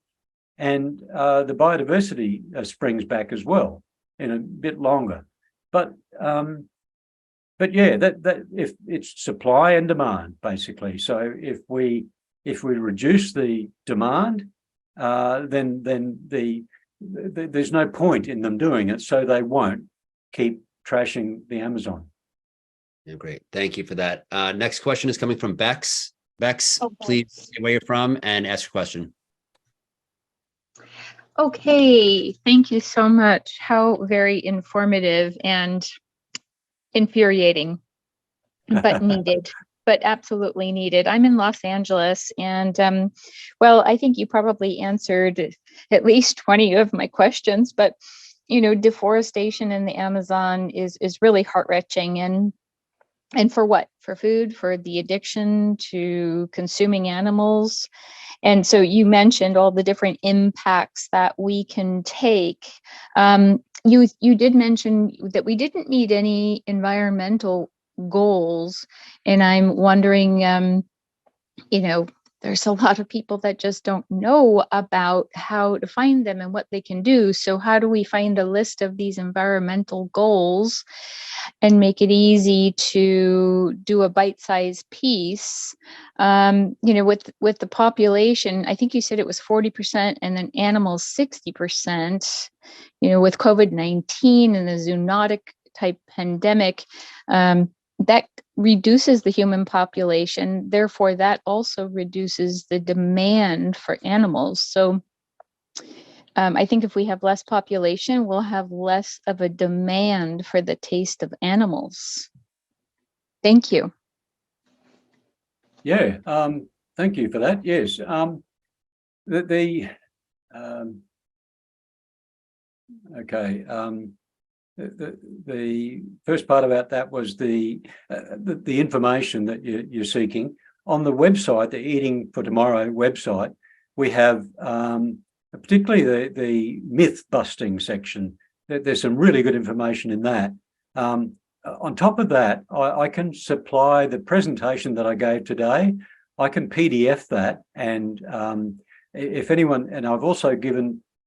And the biodiversity springs back as well in a bit longer. But yeah, that if it's supply and demand, basically. So if we reduce the demand, then there's no point in them doing it, so they won't keep trashing the Amazon. Yeah, great. Thank you for that. Next question is coming from Bex. Bex, Okay. please say where you're from and ask your question. Okay, thank you so much. How very informative and infuriating, but needed, but absolutely needed. I'm in Los Angeles, and well, I think you probably answered at least 20 of my questions, but you know, deforestation in the Amazon is really heart-wrenching, and for what? For food, for the addiction to consuming animals. And so you mentioned all the different impacts that we can take. You did mention that we didn't meet any environmental goals, and I'm wondering, you know, there's a lot of people that just don't know about how to find them and what they can do. So how do we find a list of these environmental goals and make it easy to do a bite-sized piece? You know, with the population, I think you said it was 40% and then animals 60%, you know, with COVID-19 and the zoonotic type pandemic, that reduces the human population. Therefore, that also reduces the demand for animals. So I think if we have less population, we'll have less of a demand for the taste of animals. Thank you. Yeah, thank you for that. Yes, okay. The first part about that was the information that you're seeking on the website, the Eating for Tomorrow website. We have particularly the myth busting section. There's some really good information in that. On top of that, I can supply the presentation that I gave today. I can PDF that, and if anyone, and I've also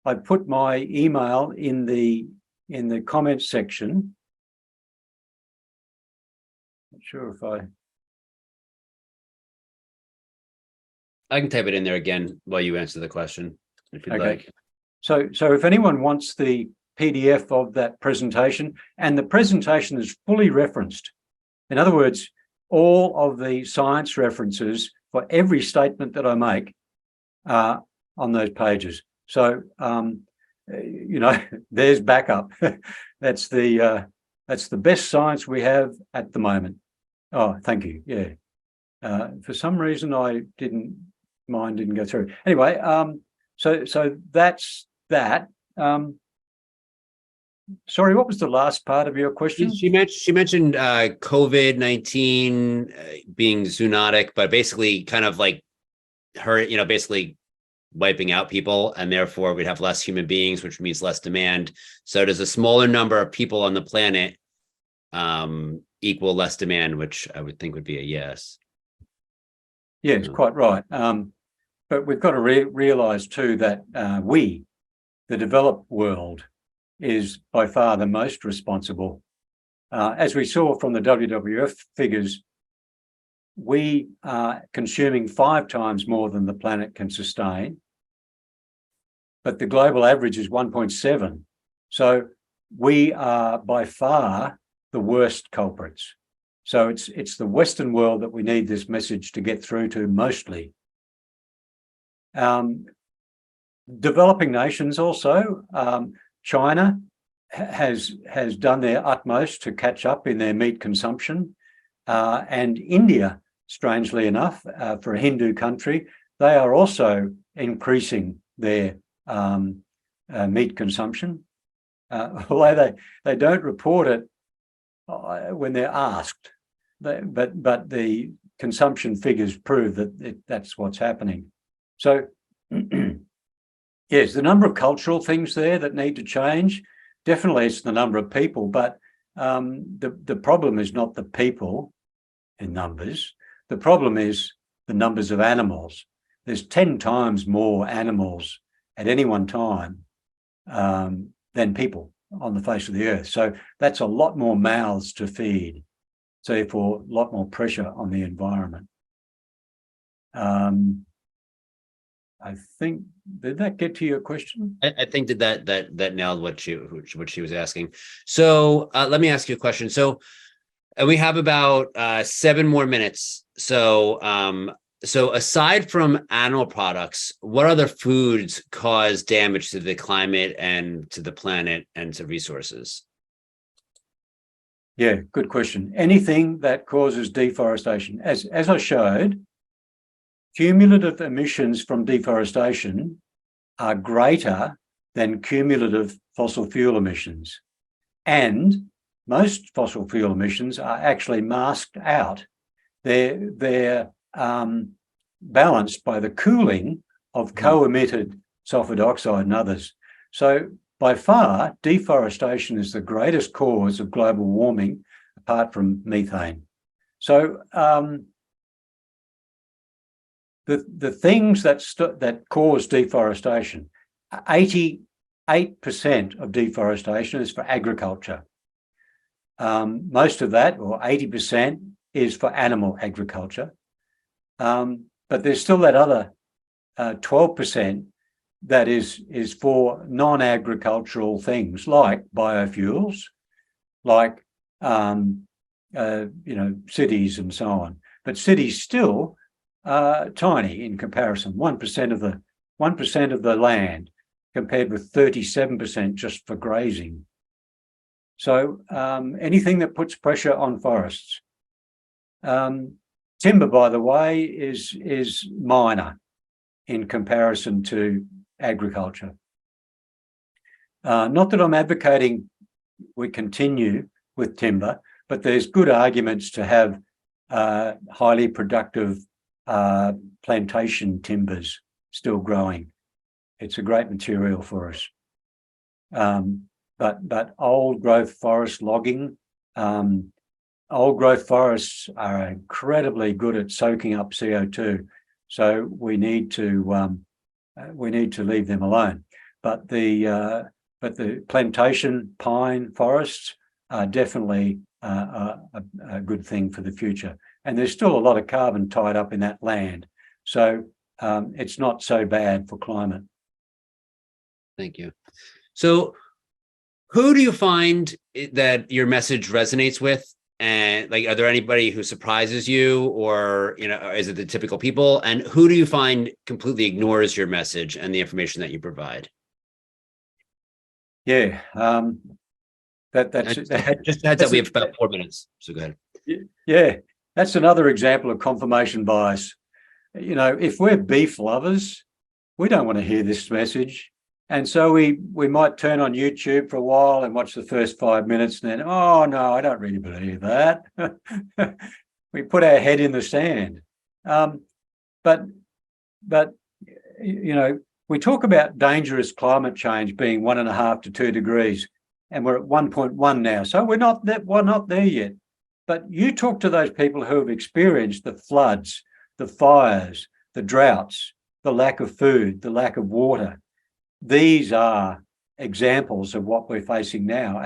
I put my email in the comments section. Not sure if I can type it in there again while you answer the question, if you'd like. So if anyone wants the PDF of that presentation, and the presentation is fully referenced. In other words, all of the science references for every statement that I make are on those pages. So, you know, there's backup. That's the best science we have at the moment. Oh, thank you. Yeah. For some reason, mine didn't go through. Anyway, so that's that. Sorry, what was the last part of your question? She mentioned COVID-19 being zoonotic, but basically kind of like her, you know, basically wiping out people, and therefore we'd have less human beings, which means less demand. So does a smaller number of people on the planet equal less demand, which I would think would be a yes. Yes, quite right. But we've got to realize too that we, the developed world, is by far the most responsible. As we saw from the WWF figures, we are consuming 5 times more than the planet can sustain, but the global average is 1.7. So we are by far the worst culprits. So it's the Western world that we need this message to get through to mostly. Developing nations also, China has done their utmost to catch up in their meat consumption, and India, strangely enough, for a Hindu country, they are also increasing their meat consumption, although they don't report it when they're asked, but the consumption figures prove that that's what's happening. So yes, the number of cultural things there that need to change. Definitely it's the number of people, but the problem is not the people in numbers. The problem is the numbers of animals. There's 10 times more animals at any one time than people on the face of the earth. So that's a lot more mouths to feed. So therefore, a lot more pressure on the environment. I think, did that get to your question? I think that nailed what she was asking. So let me ask you a question. So And we have about 7 more minutes. So aside from animal products, what other foods cause damage to the climate and to the planet and to resources? Yeah, good question. Anything that causes deforestation. As I showed, cumulative emissions from deforestation are greater than cumulative fossil fuel emissions. And most fossil fuel emissions are actually masked out. They're balanced by the cooling of co-emitted sulfur dioxide and others. So by far, deforestation is the greatest cause of global warming, apart from methane. So the things that cause deforestation, 88% of deforestation is for agriculture. Most of that, or 80%, is for animal agriculture. But there's still that other 12% that is for non-agricultural things like biofuels, like cities and so on. But cities still tiny in comparison. 1% of the land compared with 37% just for grazing. So anything that puts pressure on forests. Timber, by the way, is minor in comparison to agriculture. Not that I'm advocating we continue with timber, but there's good arguments to have highly productive plantation timbers still growing. It's a great material for us. But old growth forest logging, old growth forests are incredibly good at soaking up CO2, so we need to leave them alone. But the plantation pine forests are definitely a good thing for the future. And there's still a lot of carbon tied up in that land, so it's not so bad for climate. Thank you. So who do you find that your message resonates with? And like, are there anybody who surprises you, or, is it the typical people? And who do you find completely ignores your message and the information that you provide? Yeah, that's just heads up, we have about 4 minutes, so go ahead. Yeah, that's another example of confirmation bias. If we're beef lovers, we don't want to hear this message. And so we might turn on YouTube for a while and watch the first 5 minutes and then, oh, no, I don't really believe that. We put our head in the sand. But we talk about dangerous climate change being 1.5 to 2 degrees, and we're at 1.1 now. So we're not there yet. But you talk to those people who have experienced the floods, the fires, the droughts, the lack of food, the lack of water. These are examples of what we're facing now.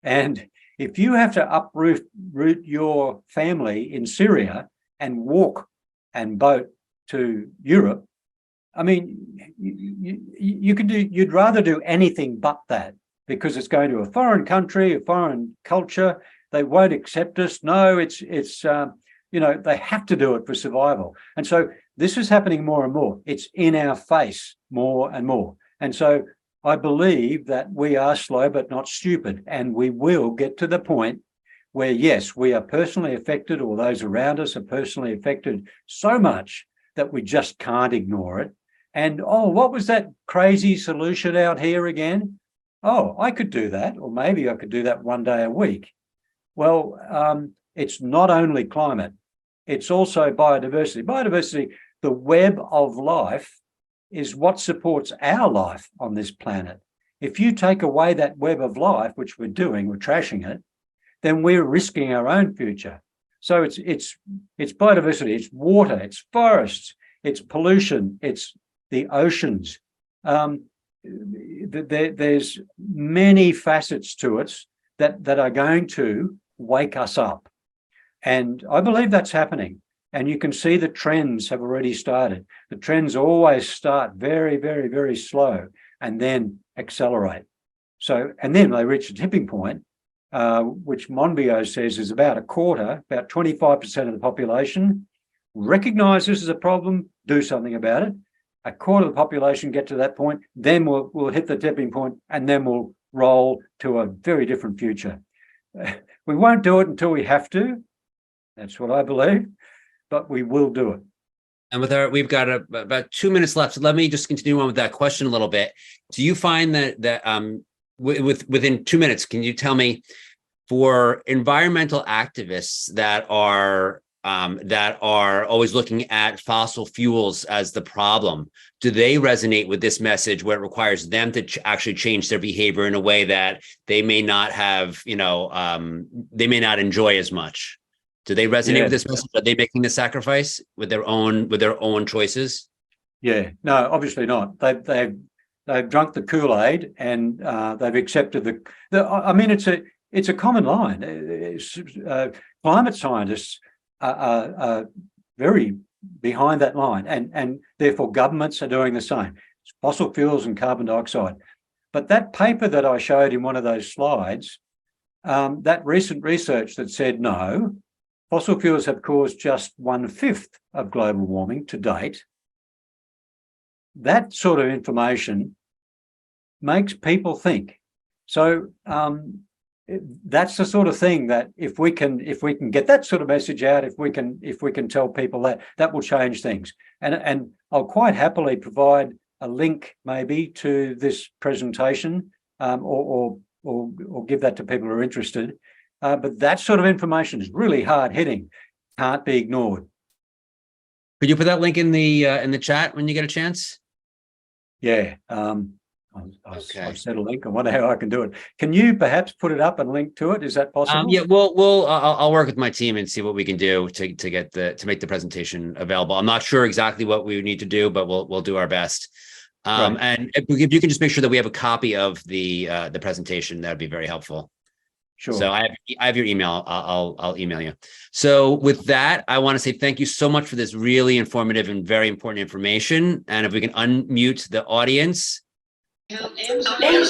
And if you have to uproot your family in Syria and walk and boat to Europe, I mean, you'd rather do anything but that, because it's going to a foreign country, a foreign culture. They won't accept us. No, it's they have to do it for survival. And so this is happening more and more. It's in our face more and more. And so I believe that we are slow but not stupid, and we will get to the point where, yes, we are personally affected, or those around us are personally affected so much that we just can't ignore it. And, oh, what was that crazy solution out here again? Oh, I could do that, or maybe I could do that one day a week. Well, it's not only climate, it's also biodiversity. Biodiversity, the web of life, is what supports our life on this planet. If you take away that web of life, which we're doing, we're trashing it, then we're risking our own future. So it's biodiversity, it's water, it's forests, it's pollution, it's the oceans. There's many facets to it that are going to wake us up. And I believe that's happening. And you can see the trends have already started. The trends always start very, very, very slow and then accelerate. So, and then they reach a tipping point which Monbiot says is about a quarter, about 25% of the population, recognise this as a problem, do something about it. A quarter of the population get to that point, then we'll hit the tipping point, and then we'll roll to a very different future. We won't do it until we have to. That's what I believe, but we will do it. And we've got about 2 minutes left. So let me just continue on with that question a little bit. Do you find that within 2 minutes, can you tell me, for environmental activists that are always looking at fossil fuels as the problem, do they resonate with this message where it requires them to actually change their behavior in a way that they may not have, they may not enjoy as much? Do they resonate with this message? Are they making the sacrifice with their own choices? Yeah, no, obviously not. They've drunk the Kool-Aid, and they've accepted I mean, it's a common line. Climate scientists are very behind that line, and therefore governments are doing the same. It's fossil fuels and carbon dioxide. But that paper that I showed in one of those slides, that recent research that said no, fossil fuels have caused just 1/5 of global warming to date. That sort of information makes people think. So that's the sort of thing that if we can get that sort of message out, if we can tell people that will change things. And I'll quite happily provide a link maybe to this presentation, or give that to people who are interested. But that sort of information is really hard hitting, can't be ignored. Could you put that link in the chat when you get a chance? Yeah. I've set a link. I wonder how I can do it. Can you perhaps put it up and link to it? Is that possible? Yeah, I'll work with my team and see what we can do to make the presentation available. I'm not sure exactly what we need to do, but we'll do our best. Right. And if you can just make sure that we have a copy of the presentation, that'd be very helpful. Sure. So I have your email. I'll email you. So with that, I want to say thank you so much for this really informative and very important information. And if we can unmute the audience. Thank you. Thank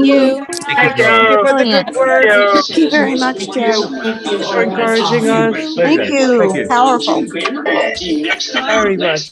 you. Thank you for the good work. Thank you very much, Joe. Thank you for encouraging us. Thank you. Thank you. Powerful. Very much.